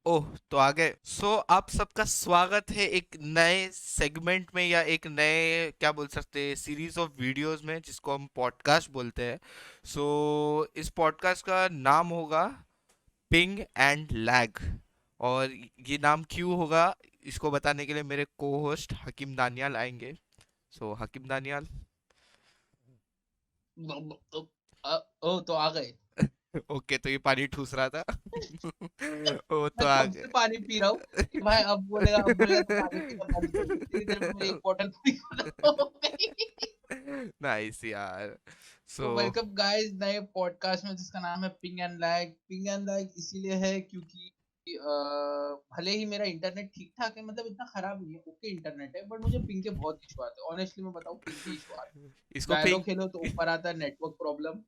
ओह, तो आ गए। आप सबका स्वागत है एक नए सेगमेंट में, या एक नए क्या बोल सकते हैं, सीरीज ऑफ वीडियोस में, जिसको हम पॉडकास्ट बोलते हैं। इस पॉडकास्ट का नाम होगा पिंग एंड लैग। और ये नाम क्यों होगा, इसको बताने के लिए मेरे को होस्ट हकीम दानियाल आएंगे। हकीम दानियाल। ओ तो आ गए। ओके, तो ये पानी ठूस रहा था। वो तो मैं आ कब से गए। पानी पी रहा हूँ कि भाई अब बोलेगा तो पानी पीना बंद कर दे, इतनी देर में मेरी एक बोतल पूरी खत्म हो गई। नाइस यार। तो सो वेलकम गाइस नए पॉडकास्ट में जिसका नाम है पिंग एंड लैग इसीलिए है क्योंकि भले ही मेरा इंटरनेट ठीक ठाक है, मतलब इतना खराब नहीं है, ओके इंटरनेट है, बट मुझे पिंग के बहुत इशू आते हैं। ऑनेस्टली मैं बताऊँ, पिंग के इशू आते इसको हैं। वैलो पिंग। खेलो तो ऊपर आता है नेटवर्क प्रॉब्लम।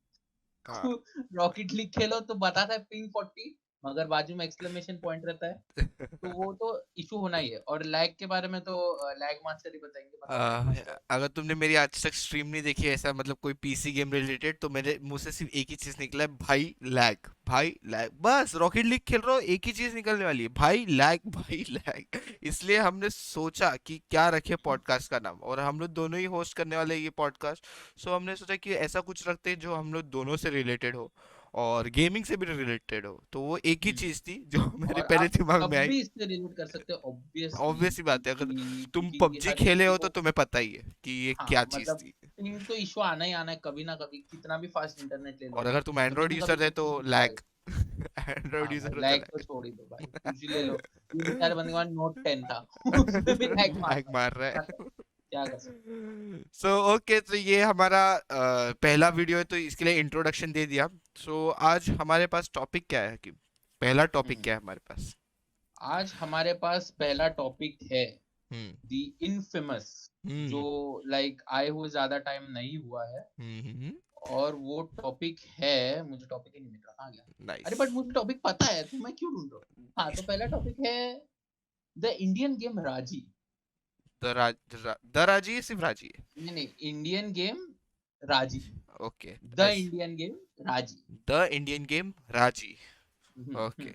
हाँ। रॉकेट लीग खेलो तो बताता है पिंग 40, मगर बाजू में एक्सक्लेमेशन पॉइंट रहता है। तो वो तो इशू होना ही है। और लैग के बारे में तो लैग मास्टर ही बताएंगे। बताओ लैग मास्टर। अगर तुमने मेरी आज तक स्ट्रीम नहीं देखी है, ऐसा मतलब कोई पीसी गेम रिलेटेड, तो मेरे मुंह से सिर्फ एक ही चीज निकला है, भाई लैग, भाई लैग। बस रॉकेट लीग खेल रहा हो, एक ही चीज निकलने वाली है, भाई लैग, भाई लैग। इसलिए हमने सोचा कि क्या रखे पॉडकास्ट का नाम, और हम लोग दोनों ही होस्ट करने वाले हैं ये पॉडकास्ट। हमने सोचा कि ऐसा कुछ रखते हैं जो हम लोग दोनों से रिलेटेड हो, और गेमिंग से भी रिलेटेड हो। तो वो एक ही चीज थी जो मेरे और पहले आप दिमाग में कब आई। भी इससे रिलेट कर सकते हो ऑब्वियसली, ऑब्वियस सी बात है, अगर तुम क्योंकि पबजी हर खेले किसी हो तो को। तुम्हें पता ही है कि ये हाँ क्या चीज मतलब थी। पिंग तो इशू आना ही आना है, कभी ना कभी, कितना भी फास्ट इंटरनेट ले लो और अगर तुम कभी एंड्रॉइड ना कभी यूजर है तो तो पिंग इशू लैग। आएगा। एंड्रॉइड हाँ भाई यूजर हो तो लैग तो लैग। छोड़ ही दो भाई, कुछ ही ले लो। ये बेचारे बंदे के पास नोट 10 था। उसमें भी लैग मार लैग रहा है। मार रहा क्या कर है। क्या कर सकते। ओके, तो ये हमारा पहला वीडियो है, तो इसके लिए इंट्रोडक्शन दे दिया। आज हमारे पास टॉपिक क्या है कि पहला टॉपिक हम्म क्या है हमारे पास? आज हमारे पास पहला टॉपिक है हम्म। दी इनफेमस, जो हम्म। लाइक आए हुए ज्यादा टाइम नहीं हुआ है। हम्म। और वो टॉपिक है, मुझे टॉपिक ही नहीं मिल रहा, कहाँ गया। नाइस। अरे बट मुझे टॉपिक पता है, तो मैं क्यों ढूंढ रहा हूँ। हाँ तो पहला टॉपिक है द इंडियन गेम राजी। द राजी है, सिर्फ राजी है? नहीं नहीं, इंडियन गेम राजी। ओके। द इंडियन गेम राजी। द इंडियन गेम राजी। हम्म ओके। हम्म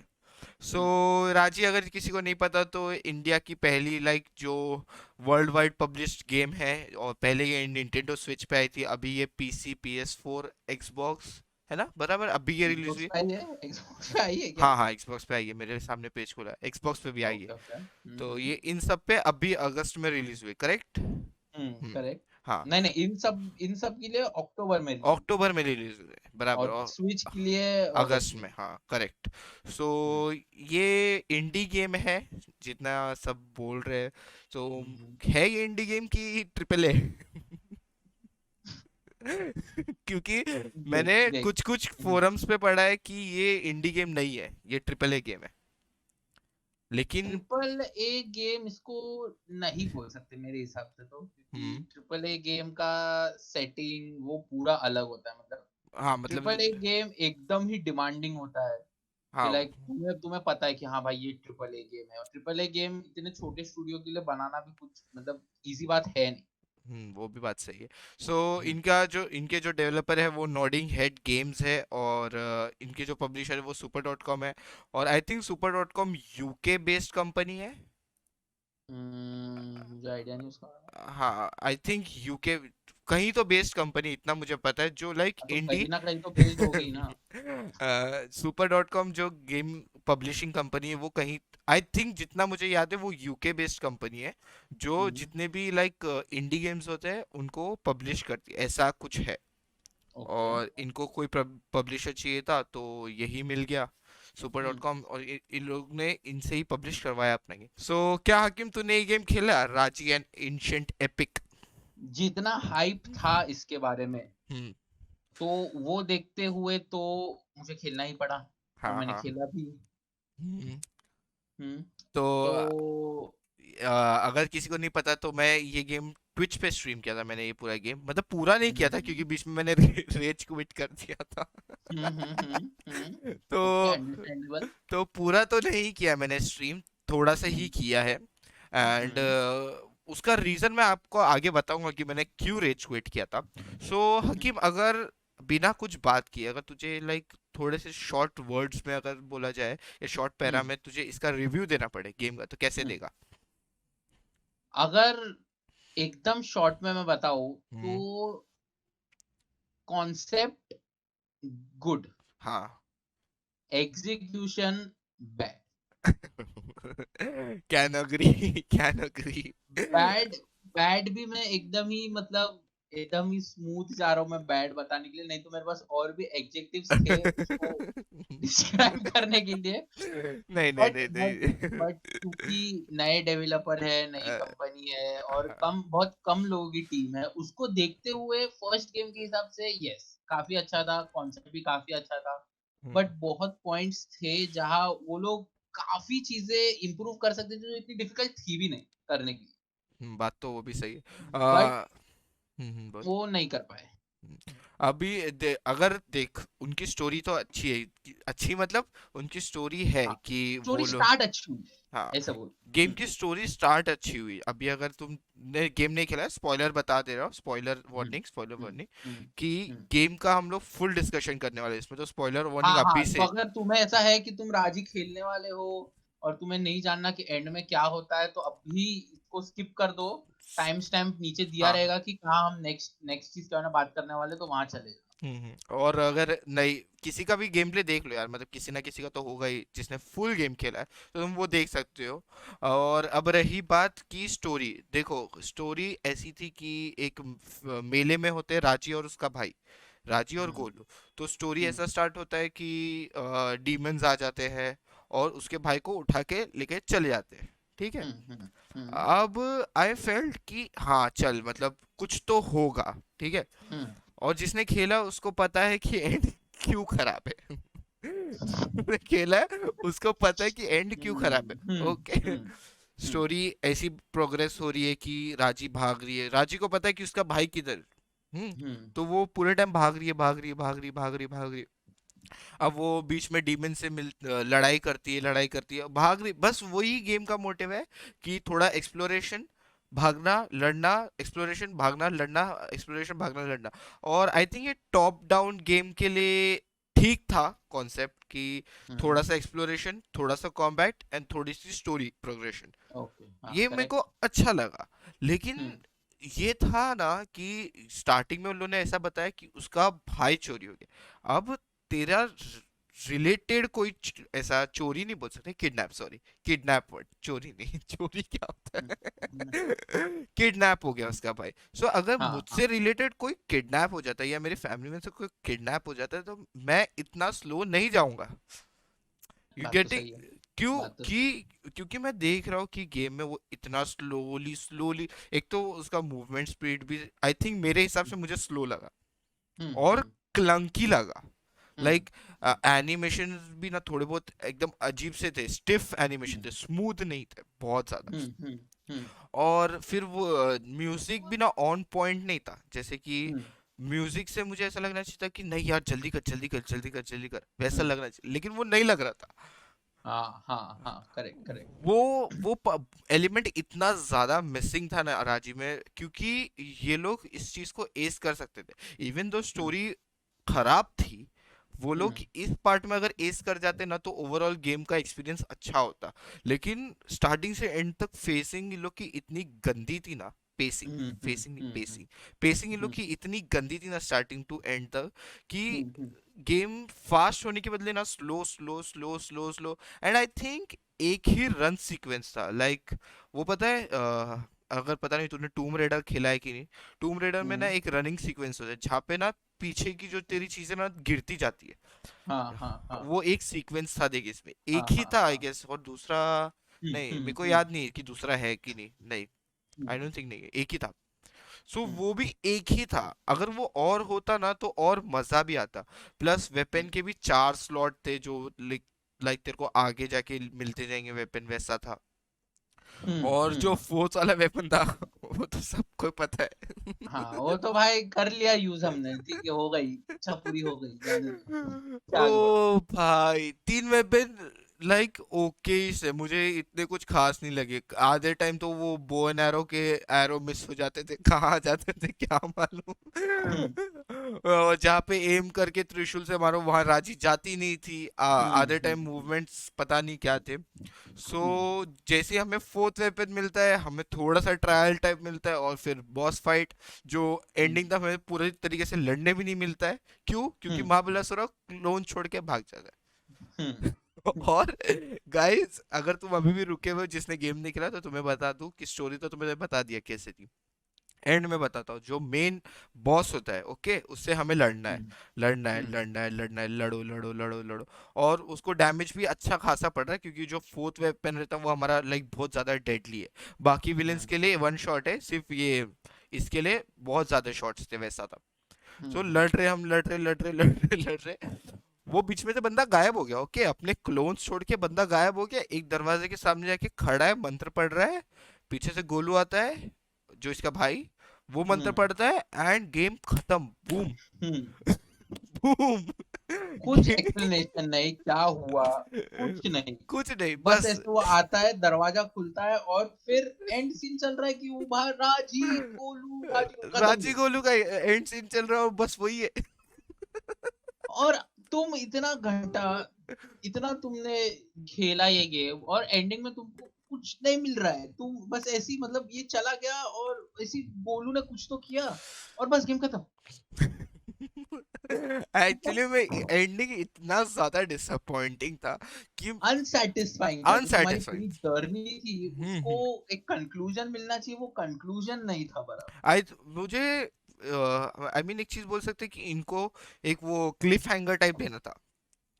सो हम्म रांची, अगर किसी को नहीं पता, तो इंडिया की पहली जो वर्ल्ड वाइड पब्लिश्ड गेम है। और पहले ये निंटेंडो स्विच पे आई थी, अभी ये पीसी, PS4, एक्सबॉक्स, है ना, बराबर, अभी ये रिलीज Xbox हुई। पे आई है, Xbox पे आई है क्या। हाँ हाँ, एक्सबॉक्स पे आई है, मेरे सामने पेज खुला है, एक्सबॉक्स पे भी आई है। ओके ओके तो ये इन सब पे अभी अगस्त में रिलीज हुई, करेक्ट? करेक्ट। हाँ। नहीं नहीं, इन सब के लिए अक्टूबर में रिलीज हुई। अक्टूबर में रिलीज हुई है, बराबर। और और स्विच के लिए अगस्त अगस्त में। में, हाँ, करेक्ट। सो हम्म ये इंडी गेम है, जितना सब बोल रहे हैं। तो हम्म है ये इंडी गेम की ट्रिपल ए? क्योंकि देख मैंने देख। कुछ कुछ फोरम्स पे पढ़ा है कि ये इंडी गेम नहीं है, ये ट्रिपल ए गेम है, लेकिन। ट्रिपल ए गेम इसको नहीं बोल सकते मेरे हिसाब से, तो क्योंकि हम्म। ट्रिपल ए गेम का सेटिंग वो पूरा अलग होता है। मतलब हाँ मतलब। ट्रिपल ए गेम एकदम ही डिमांडिंग होता है कि हाँ। लाइक तुम्हें तुम्हें पता है कि हाँ भाई ये ट्रिपल ए गेम है। और ट्रिपल ए गेम इतने छोटे स्टूडियो के लिए बनाना भी कुछ मतलब इजी बात है नहीं। वो भी बात सही है। सो हम्म इनके जो डेवलपर है वो नॉटिंग हेड गेम्स है, और इनके जो पब्लिशर है वो सुपर डॉट कॉम है। और I think super dot com UK based company है। मुझे आइडिया नहीं उसका। हाँ, आई थिंक यूके कहीं तो बेस्ड कंपनी, इतना मुझे पता है, जो लाइक हाँ, तो इंडी। कहीं ना कहीं तो बेस्ड होगी ना। सुपर डॉट कॉम जो गेम पब्लिशिंग कंपनी है, वो कहीं, आई थिंक जितना मुझे याद है, वो यूके बेस्ड कंपनी है, जो हम्म जितने भी लाइक इंडी गेम्स होते हैं उनको पब्लिश करती है, ऐसा कुछ है। ओके। और इनको कोई पब्लिशर चाहिए था, तो यही मिल गया, सुपर डॉट हम्म कॉम, और इन लोग ने इनसे ही पब्लिश करवाया अपना गेम। क्या हकीम, तूने ये गेम खेला, रांची एंड एंशिएंट एपिक? जितना हाइप था इसके बारे में, हम्म। तो वो देखते हुए तो मुझे खेलना ही पड़ा। और हाँ मैंने हाँ। खेला भी। हम्म। हम्म तो तो अगर किसी को नहीं पता, तो मैं ये गेम ट्विच पे स्ट्रीम किया था, मैंने ये पूरा गेम, मतलब पूरा नहीं किया था हम्म क्योंकि बीच में मैंने रेज क्विट कर दिया था। ओके तो अंडरस्टैंडेबल। पूरा तो नहीं किया मैंने स्ट्रीम, थोड़ा सा ही हम्म किया है। एंड हम्म उसका रीजन मैं आपको आगे बताऊंगा कि मैंने क्यों रेज क्विट किया था। हम्म हकीम, अगर बिना कुछ बात किए, अगर तुझे लाइक थोड़े से शॉर्ट वर्ड्स में अगर बोला जाए या शॉर्ट पैरा हम्म में तुझे इसका रिव्यू देना पड़े गेम का, तो कैसे हम्म। देगा? अगर एकदम शॉर्ट में मैं बताऊं हम्म। तो कॉन्सेप्ट गुड, हाँ। Execution bad. Can agree, can agree. Bad, bad भी मैं एकदम ही मतलब एकदम ही स्मूथ जा रहा हूँ मैं बैड बताने के लिए, नहीं तो मेरे पास और भी एडजेक्टिव्स थे उसको डिस्क्राइब करने के लिए। नहीं नहीं बट नहीं बट नहीं। बट क्योंकि नए डेवलपर है, नई अ, कंपनी है और हाँ। बहुत कम लोगों की टीम है, उसको देखते हुए फर्स्ट गेम के हिसाब से यस काफी अच्छा था, कॉन्सेप्ट भी काफी अच्छा था। हम्म। बट बहुत पॉइंट्स थे जहां वो लोग काफी चीजें इम्प्रूव कर सकते थे जो इतनी डिफिकल्ट थी भी नहीं करने की, बात तो वो भी सही है। बट बोल। वो नहीं कर पाए। हम्म, अगर देख उनकी स्टोरी तो अच्छी है अच्छी मतलब उनकी स्टोरी है हाँ, कि वो स्टोरी लोग। स्टार्ट अच्छी हुई हाँ। है, ऐसा बोल। गेम की स्टोरी स्टार्ट अच्छी हुई, अभी अगर तुमने गेम नहीं खेला है, स्पॉइलर बता दे रहा हूँ, स्पॉइलर हम्म वार्निंग, स्पॉइलर हम्म वार्निंग हम्म कि हम्म। गेम का हम लोग फुल डिस्कशन करने वाले हैं इसमें, तो स्पॉइलर वार्निंग हाँ अभी हाँ, तो से। अगर तुम्हें ऐसा है कि तुम राजी खेलने वाले हो और तुम्हें नहीं जानना कि एंड में क्या होता है, तो अभी इसको स्किप कर दो। टाइम स्टैम्प नीचे दिया हाँ। रहेगा कि कहाँ हम नेक्स्ट नेक्स्ट चीज के बारे में बात करने वाले, तो वहां चले जाओ। और अगर नहीं, किसी का भी गेम प्ले देख लो यार, मतलब किसी ना किसी का तो होगा ही जिसने फुल गेम खेला है, तो तुम वो देख सकते हो। और अब रही बात की स्टोरी, देखो स्टोरी ऐसी थी कि एक मेले में होते हैं राजी और उसका भाई, राजी और हम्म गोलू। तो स्टोरी हम्म ऐसा स्टार्ट होता है कि डीमंस आ जाते हैं और उसके भाई को उठा के लेके चले जाते हैं, ठीक है। हम्म हम्म हम्म अब आई फेल्ट कि हाँ चल मतलब कुछ तो होगा, ठीक है। हम्म और जिसने खेला उसको पता है कि एंड क्यों खराब है। जिसने खेला है उसको पता है कि एंड क्यों खराब हम्म है, हम्म ओके। हम्म हम्म स्टोरी ऐसी प्रोग्रेस हो रही है कि राजी भाग रही है, राजी को पता है कि उसका भाई किधर। हम्म। हम्म तो वो पूरे टाइम भाग रही है, भाग रही है, भाग रही है, भाग रही है, भाग रही है। अब वो बीच में डीमन से लड़ाई करती है, लड़ाई करती है, भाग रही, बस वही गेम का मोटिव है कि थोड़ा एक्सप्लोरेशन, भागना लड़ना, एक्सप्लोरेशन भागना लड़ना, एक्सप्लोरेशन भागना लड़ना। और आई थिंक ये टॉप डाउन गेम के लिए ठीक था कॉन्सेप्ट कि थोड़ा सा एक्सप्लोरेशन, थोड़ा सा कॉम्बैट एंड थोड़ी सी स्टोरी प्रोग्रेशन। ओके, हाँ ये मेरे को करेक्ट। अच्छा लगा। लेकिन हम्म ये था ना कि स्टार्टिंग में उन लोगों ने ऐसा बताया कि उसका भाई चोरी हो गया। अब तेरा रिलेटेड कोई ऐसा चोरी नहीं बोल सकते, किडनैप, सॉरी, किडनैप वर्ड, चोरी नहीं। चोरी क्या होता हम्म हम्म, है? किडनैप हो गया उसका भाई। सो अगर हाँ हाँ। मुझसे रिलेटेड कोई किडनैप हो जाता है या मेरी फैमिली में से कोई किडनैप हो जाता है, तो मैं इतना स्लो नहीं जाऊंगा। यू बात तो गेटिंग? सही है। क्यों बात तो कि सही है। क्योंकि मैं देख रहा हूँ कि गेम में वो इतना स्लोली स्लोली, एक तो उसका मूवमेंट स्पीड भी आई थिंक मेरे हिसाब से मुझे स्लो लगा और हम्म क्लंकी लगा। हम्म लाइक एनिमेशन भी ना थोड़े बहुत एकदम अजीब से थे, स्टिफ एनिमेशन हम्म थे, स्मूथ नहीं थे बहुत ज्यादा। हम्म हम्म हम्म और फिर वो म्यूजिक भी ना ऑन पॉइंट नहीं था, जैसे कि हम्म म्यूजिक से मुझे ऐसा लगना चाहिए था कि नहीं यार जल्दी कर, जल्दी कर, जल्दी कर, जल्दी कर, वैसा हम्म, लगना चाहिए, लेकिन वो नहीं लग रहा था। हाँ हाँ हाँ, करेक्ट करेक्ट। वो वो एलिमेंट इतना ज्यादा मिसिंग था ना राजी में, क्योंकि ये लोग इस चीज को एस कर सकते थे। इवन दो हम्म स्टोरी खराब थी, वो लोग हम्म इस पार्ट में अगर एस कर जाते ना तो ओवरऑल गेम का एक्सपीरियंस अच्छा होता। लेकिन स्टार्टिंग से एंड तक फेसिंग इन लोग की इतनी गंदी थी ना, पेसिंग, हम्म हम्म फेसिंग नहीं हम्म पेसिंग, पेसिंग इन लोग हम्म की इतनी गंदी थी ना स्टार्टिंग टू एंड तक कि हम्म गेम फास्ट होने के बदले ना slow slow slow slow slow. And I think एक ही रन सीक्वेंस था, लाइक वो पता है अगर पता नहीं तूने टूम रेडर खेला है कि नहीं, टूम रेडर में ना हम्म, एक रनिंग सीक्वेंस होता है जहाँ पे ना पीछे की जो तेरी चीजें ना गिरती जाती हाँ है। हाँ हाँ वो एक सीक्वेंस था, देख इसमें हाँ एक ही हाँ था आई हाँ। गेस, और दूसरा नहीं, मेरे को हम्म याद नहीं है कि दूसरा है कि नहीं, नहीं, आई डोंट थिंक, नहीं है, एक ही था। सो हम्म वो भी एक ही था, अगर वो और होता ना तो और मजा भी आता। प्लस वेपन हम्म के भी 4 स्लॉट थे जो लाइक तेरे को आगे जाके मिलते जाएंगे वेपन, वैसा था। और जो हम्म। फोर्स वाला वेपन था वो तो सबको पता है। हाँ वो तो भाई कर लिया यूज हमने, ठीक है, हो गई, इच्छा पूरी हो गई, जाने दो। क्या आगे बढ़ो। ओ भाई, 3 वेपन, लाइक ओके से मुझे इतने कुछ खास नहीं लगे। आधे टाइम तो वो बो एंड एरो के एरो मिस हो जाते थे, कहाँ जाते थे क्या मालूम। हम्म। और जहाँ पे एम करके त्रिशूल से मारो वहां राजी जाती नहीं थी। आधे टाइम हम्म। मूवमेंट्स पता नहीं क्या थे। सो हम्म। जैसे ही हमें फोर्थ वेपन मिलता है, हमें थोड़ा सा ट्रायल टाइप मिलता है और फिर बॉस फाइट जो हम्म। एंडिंग तक हमें पूरी तरीके से लड़ने भी नहीं मिलता है। क्यों? क्योंकि हम्म। महाबलासुर क्लोन छोड़ के भाग जाता है। हम्म। और गाइस अगर तुम अभी भी रुके हुए हो, जिसने गेम नहीं खेला, तो तुम्हें बता दूं कि स्टोरी तो तुम्हें बता दिया कैसे थी। एंड में बताता हूँ, जो मेन बॉस होता है, ओके, उससे हमें लड़ना है। हम्म। लड़ना है, हम्म। लड़ना है, लड़ना है, लड़ो लड़ो लड़ो लड़ो। और उसको डैमेज भी अच्छा खासा पड़ रहा है, क्योंकि जो फोर्थ वेपन रहता है वो हमारा लाइक बहुत ज्यादा डेडली है। बाकी विलेंस हम्म। के लिए वन शॉट है सिर्फ, ये इसके लिए बहुत ज्यादा शॉट्स थे, वैसा था। सो हम्म। लड़ रहे हम, लड़ रहे लड़ रहे लड़ रहे लड़ रहे। वो बीच में से बंदा गायब हो गया, ओके, अपने क्लोन्स छोड़ के बंदा गायब हो गया, एक दरवाजे के सामने जाके खड़ा है, मंत्र पढ़ रहा है। पीछे से गोलू आता है, जो इसका भाई, वो मंत्र हम्म। पढ़ता है एंड गेम खत्म। बूम। हम्म। बूम। कुछ एक्सप्लेनेशन नहीं क्या हुआ, कुछ नहीं। कुछ नहीं, बस बस ऐसे वो आता है, दरवाजा खुलता है और फिर एंड सीन चल रहा है कि वो बाहर राजी गोलू खत्म रांची गेम। गोलू का एंड सीन चल रहा है और बस वही है। और तुम इतना तुमने खेला ये गेम और एंडिंग में तुमको कुछ नहीं मिल रहा है, तुम बस ऐसी मतलब ये चला गया और ऐसी गोलू ने कुछ तो किया और बस गेम खत्म। एक्चुअली में एंडिंग इतना ज्यादा डिसअपॉइंटिंग था कि अनसेटिस्फाइंग था, जो तुम्हारी पूरी अनसेटिस्फाइंग। जर्नी थी उसको एक कंक्लूजन मिलना चाहिए, वो कंक्लूजन नहीं था बराबर। आई मुझे आई मीन एक चीज बोल सकते हैं कि इनको एक वो क्लिफ हैंगर टाइप देना था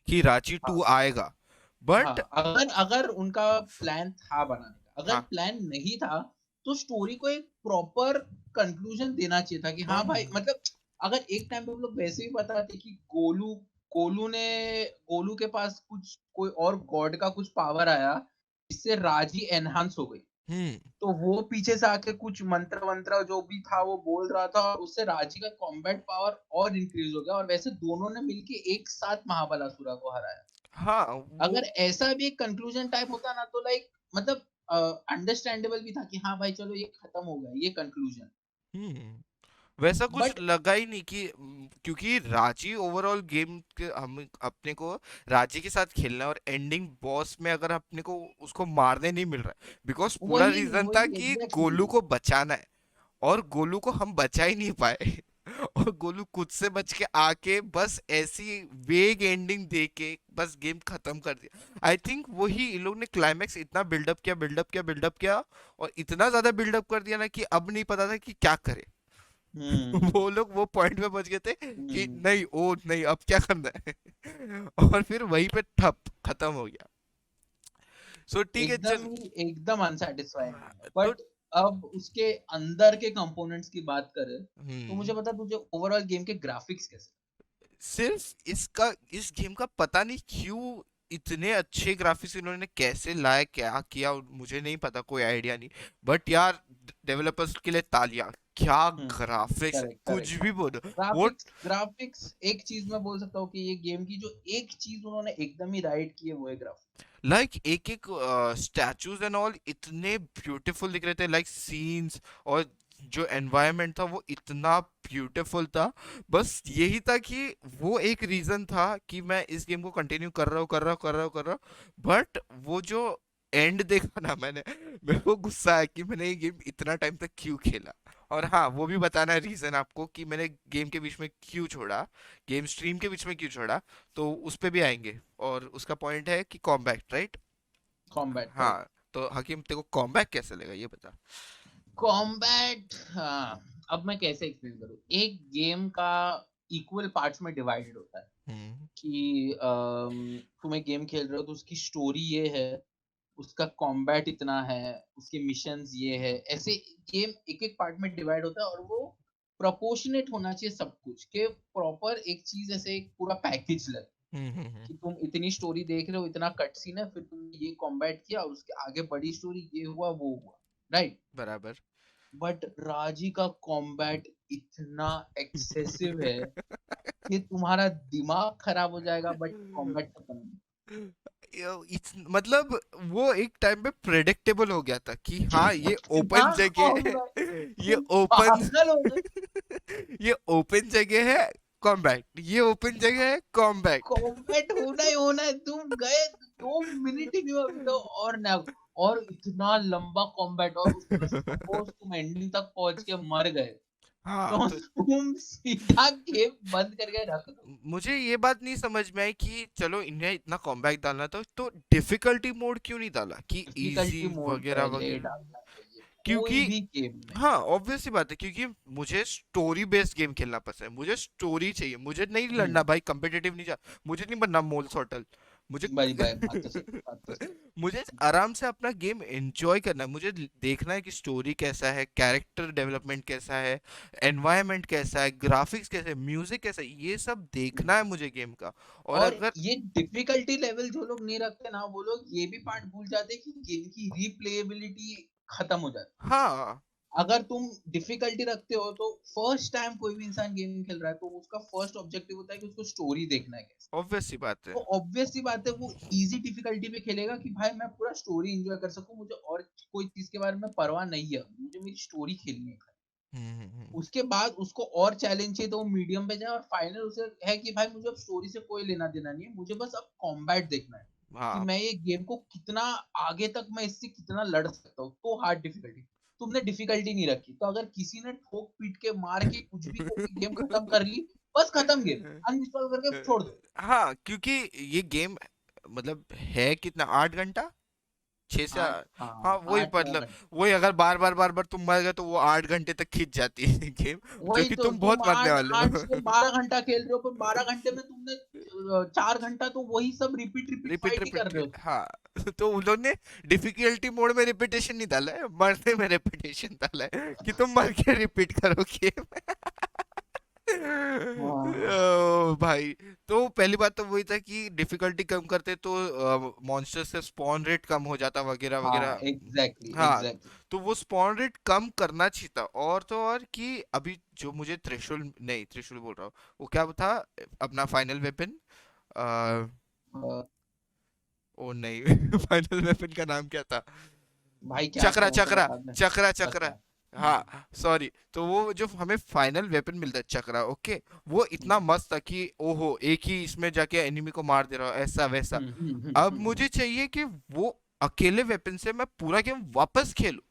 कि रांची हाँ। 2 आएगा, बट हाँ, अगर अगर उनका प्लान था बनाने का, अगर हाँ। प्लान नहीं था तो स्टोरी को एक प्रॉपर कंक्लूजन देना चाहिए था कि हाँ हम्म, भाई मतलब अगर एक टाइम पे हम लोग वैसे भी बताते कि गोलू ने गोलू के पास कुछ कोई और गॉड का कुछ पावर आया जिससे राजी एनहांस हो गई, हम्म, तो वो पीछे से आके कुछ मंत्र वंत्र जो भी था वो बोल रहा था और उससे राजी का कॉम्बैट पावर और इंक्रीज हो गया और वैसे दोनों ने मिलके एक साथ महाबलासुरा को हराया। हाँ वो। अगर ऐसा भी एक कंक्लूजन टाइप होता ना तो लाइक मतलब अंडरस्टैंडेबल भी था कि हाँ भाई चलो ये खत्म हो गया ये कंक्लूजन। हम्म वैसा कुछ बट लगा ही नहीं कि क्योंकि रांची ओवरऑल गेम के हम अपने को रांची के साथ खेलना है, और एंडिंग बॉस में अगर अपने को उसको मारने नहीं मिल रहा है, बिकॉज पूरा वही रीजन था वही कि एग्जैक्टली। गोलू को बचाना है। और गोलू को हम बचा ही नहीं पाए। और गोलू खुद से बच के आके बस ऐसी वेग एंडिंग दे के बस गेम खत्म कर दिया। आई थिंक वही इन लोग ने क्लाइमैक्स इतना बिल्डअप किया, बिल्डअप किया, बिल्डअप किया, और इतना ज्यादा बिल्डअप कर दिया ना कि अब नहीं पता था कि क्या करे। हम्म। वो लोग वो पॉइंट पे पहुंच गए थे कि हम्म। नहीं, ओ नहीं, अब क्या करना है। और फिर वहीं पे ठप खत्म हो गया। सो ठीक है, चल। एकदम अनसेटिस्फाइंग है। तो बट अब उसके अंदर के कंपोनेंट्स की बात करें तो हम्म मुझे बता तुझे ओवरऑल गेम के ग्राफिक्स कैसे। सिर्फ इस गेम का पता नहीं क्यों इतने अच्छे ग्राफिक्स इन्होंने कैसे लाए, क्या किया, मुझे नहीं पता, कोई आइडिया नहीं। बट यार, डेवलपर्स के लिए तालियां। क्या ग्राफिक्स है, करेक्ट कुछ करेक्ट। भी बोलो। वो ग्राफिक्स एक चीज मैं बोल सकता हूँ कि ये गेम की जो एक चीज उन्होंने एकदम ही राइट की है वो है ग्राफिक्स। लाइक एक एक स्टैचूज एंड ऑल इतने ब्यूटीफुल दिख रहे थे, लाइक सीन्स, और जो एनवायरनमेंट था वो इतना ब्यूटीफुल था। बस यही था कि वो एक रीजन था कि मैं इस गेम को कंटिन्यू कर रहा हूँ, कर रहा हूँ, कर रहा हूँ, कर रहा हूँ। बट वो जो एंड देखा ना मैंने, मेरे को गुस्सा है कि मैंने ये गेम इतना टाइम तक क्यों खेला। और हाँ, वो भी बताना है रीजन आपको कि मैंने गेम के बीच में क्यों छोड़ा, गेम स्ट्रीम के बीच में क्यों छोड़ा। तो उस पे भी आएंगे। और उसका पॉइंट है कि कॉम्बैट, राइट? Combat correct. हाँ। तो हकीम, तेरे को कॉम्बैट कैसे लगा, ये बता। कॉम्बैट, हाँ अब मैं कैसे एक्सप्लेन करूँ, एक गेम का इक्वल पार्ट्स में डिवाइडेड होता है हम्म, कि तुम एक गेम खेल रहे हो तो उसकी स्टोरी ये है, उसका कॉम्बैट इतना है, उसके मिशंस ये है, ऐसे गेम एक एक पार्ट में डिवाइड होता है और वो प्रोपोर्शनेट होना चाहिए सब कुछ के प्रॉपर एक चीज ऐसे एक पूरा पैकेज लगे हम्म। कि तुम इतनी स्टोरी देख रहे हो, इतना कट सीन है, फिर तुमने ये कॉम्बैट किया और उसके आगे बड़ी स्टोरी ये हुआ वो हुआ, राइट। बराबर। बट राजी का कॉम्बैट इतना एक्सेसिव है कि तुम्हारा दिमाग खराब हो जाएगा बट कॉम्बैट खत्म नहीं। मतलब वो एक टाइम पे प्रेडिक्टेबल हो गया था कि हाँ ये कितना ओपन जगह है, कॉम्बैट, ये तुम ओपन पागल हो गए। ये ओपन जगह है, कॉम्बैट, ये ओपन जगह है, कॉम्बैट। कॉम्बैट होना ही होना है, तुम गए 2 मिनट ही नहीं हुआ अभी तो, और ना, और इतना लंबा कॉम्बैट, और उसमें सपोज तुम एंडिंग तक पहुंच के मर गए हाँ तो तो तुम सीधा गेम बंद करके रख दो। मुझे ये बात नहीं समझ में आई कि चलो इन्हें इतना कॉम्बैक्ट डालना था तो डिफिकल्टी मोड क्यों नहीं डाला कि इजी डिफिकल्टी मोड वगैरह पहले वगैरह। डालना चाहिए क्योंकि कोई भी गेम में। हाँ ऑब्वियस सी बात है, क्योंकि मुझे स्टोरी बेस्ड गेम खेलना पसंद है, मुझे स्टोरी चाहिए, मुझे नहीं लड़ना हम्म। भाई कम्पिटिटिव नहीं जा, मुझे नहीं बनना मोल सॉटल, मुझे भाई भाई, बात तो सही, बात तो सही। मुझे आराम से अपना गेम एंजॉय करना है, मुझे देखना है कि स्टोरी कैसा है, कैरेक्टर डेवलपमेंट कैसा है, एनवायरनमेंट कैसा है, ग्राफिक्स कैसे है, म्यूजिक कैसा है, ये सब हम्म। देखना है मुझे गेम का। और और अगर ये डिफिकल्टी लेवल जो लोग नहीं रखते ना, वो लोग ये भी पार्ट भूल जाते हैं कि गेम की रिप्लेएबिलिटी खत्म हो जाती है। हाँ अगर तुम डिफिकल्टी रखते हो तो फर्स्ट टाइम कोई भी इंसान गेम खेल रहा है तो उसका फर्स्ट ऑब्जेक्टिव होता है कि उसको स्टोरी देखना है कैसे। ऑब्वियस सी बात है। तो ऑब्वियस सी बात है वो इजी डिफिकल्टी पे खेलेगा कि भाई मैं पूरा स्टोरी एंजॉय कर सकूं, मुझे और कोई चीज के बारे में परवाह नहीं है, मुझे मेरी स्टोरी खेलनी है। हम्म। उसके बाद उसको और चैलेंज चाहिए तो वो मीडियम पे जाए, और फाइनल उसे है कि भाई मुझे अब स्टोरी से कोई लेना देना नहीं है, मुझे बस अब कॉम्बैट देखना है कि हाँ मैं ये गेम को कितना आगे तक मैं इससे कितना लड़ सकता हूँ। तो हार्ड डिफिकल्टी तुमने डिफिकल्टी नहीं रखी, तो अगर किसी ने ठोक पीट के मार के कुछ भी करके गेम खत्म कर ली, बस खत्म गेम, अनइंस्टॉल करके छोड़ दो। हाँ क्योंकि ये गेम मतलब है कितना, 8 घंटा, 6 से 8। आठ, हाँ हाँ, वही 8-9 मतलब घंटे। वही, अगर बार बार तुम मर गए तो वो 8 घंटे तक खींच जाती है गेम, जो वही कि तो, तुम तुम बहुत मरने आठ वाले आठ हो। से 12 घंटा खेल रहे हो, पर 12 घंटे में तुमने 4 घंटा तो वही सब रिपीट रिपीट रिपीट फाइट ही कर रिपीट रहे हो। हाँ तो उन लोगों ने डिफिकल्टी मोड में रिपीटेशन नहीं डाला है, मरने में रिपीटेशन डाला है कि तुम मर के रिपीट करो गेम। हाँ, ओ भाई, तो पहली बात तो वही था कि डिफिकल्टी कम करते तो मॉन्स्टर से स्पॉन रेट कम हो जाता वगैरह हाँ, वगैरह। एग्जैक्टली हाँ एग्जैक्टली। तो वो स्पॉन रेट कम करना चाहिए था। और तो और कि अभी जो मुझे त्रिशूल, नहीं त्रिशूल बोल रहा हूँ, वो क्या था अपना फाइनल वेपन, ओ नहीं फाइनल वेपन का नाम क्या था, भाई क्या था चक्रा वो तो चक्रा, बता दे। चक्रा चक्रा। चक्रा। हाँ सॉरी, तो वो जो हमें फाइनल वेपन मिलता है चक्रा, ओके, वो इतना मस्त था कि ओहो एक ही इसमें जाके एनिमी को मार दे रहा हूँ ऐसा वैसा। अब मुझे चाहिए कि वो अकेले वेपन से मैं पूरा गेम वापस खेलूं,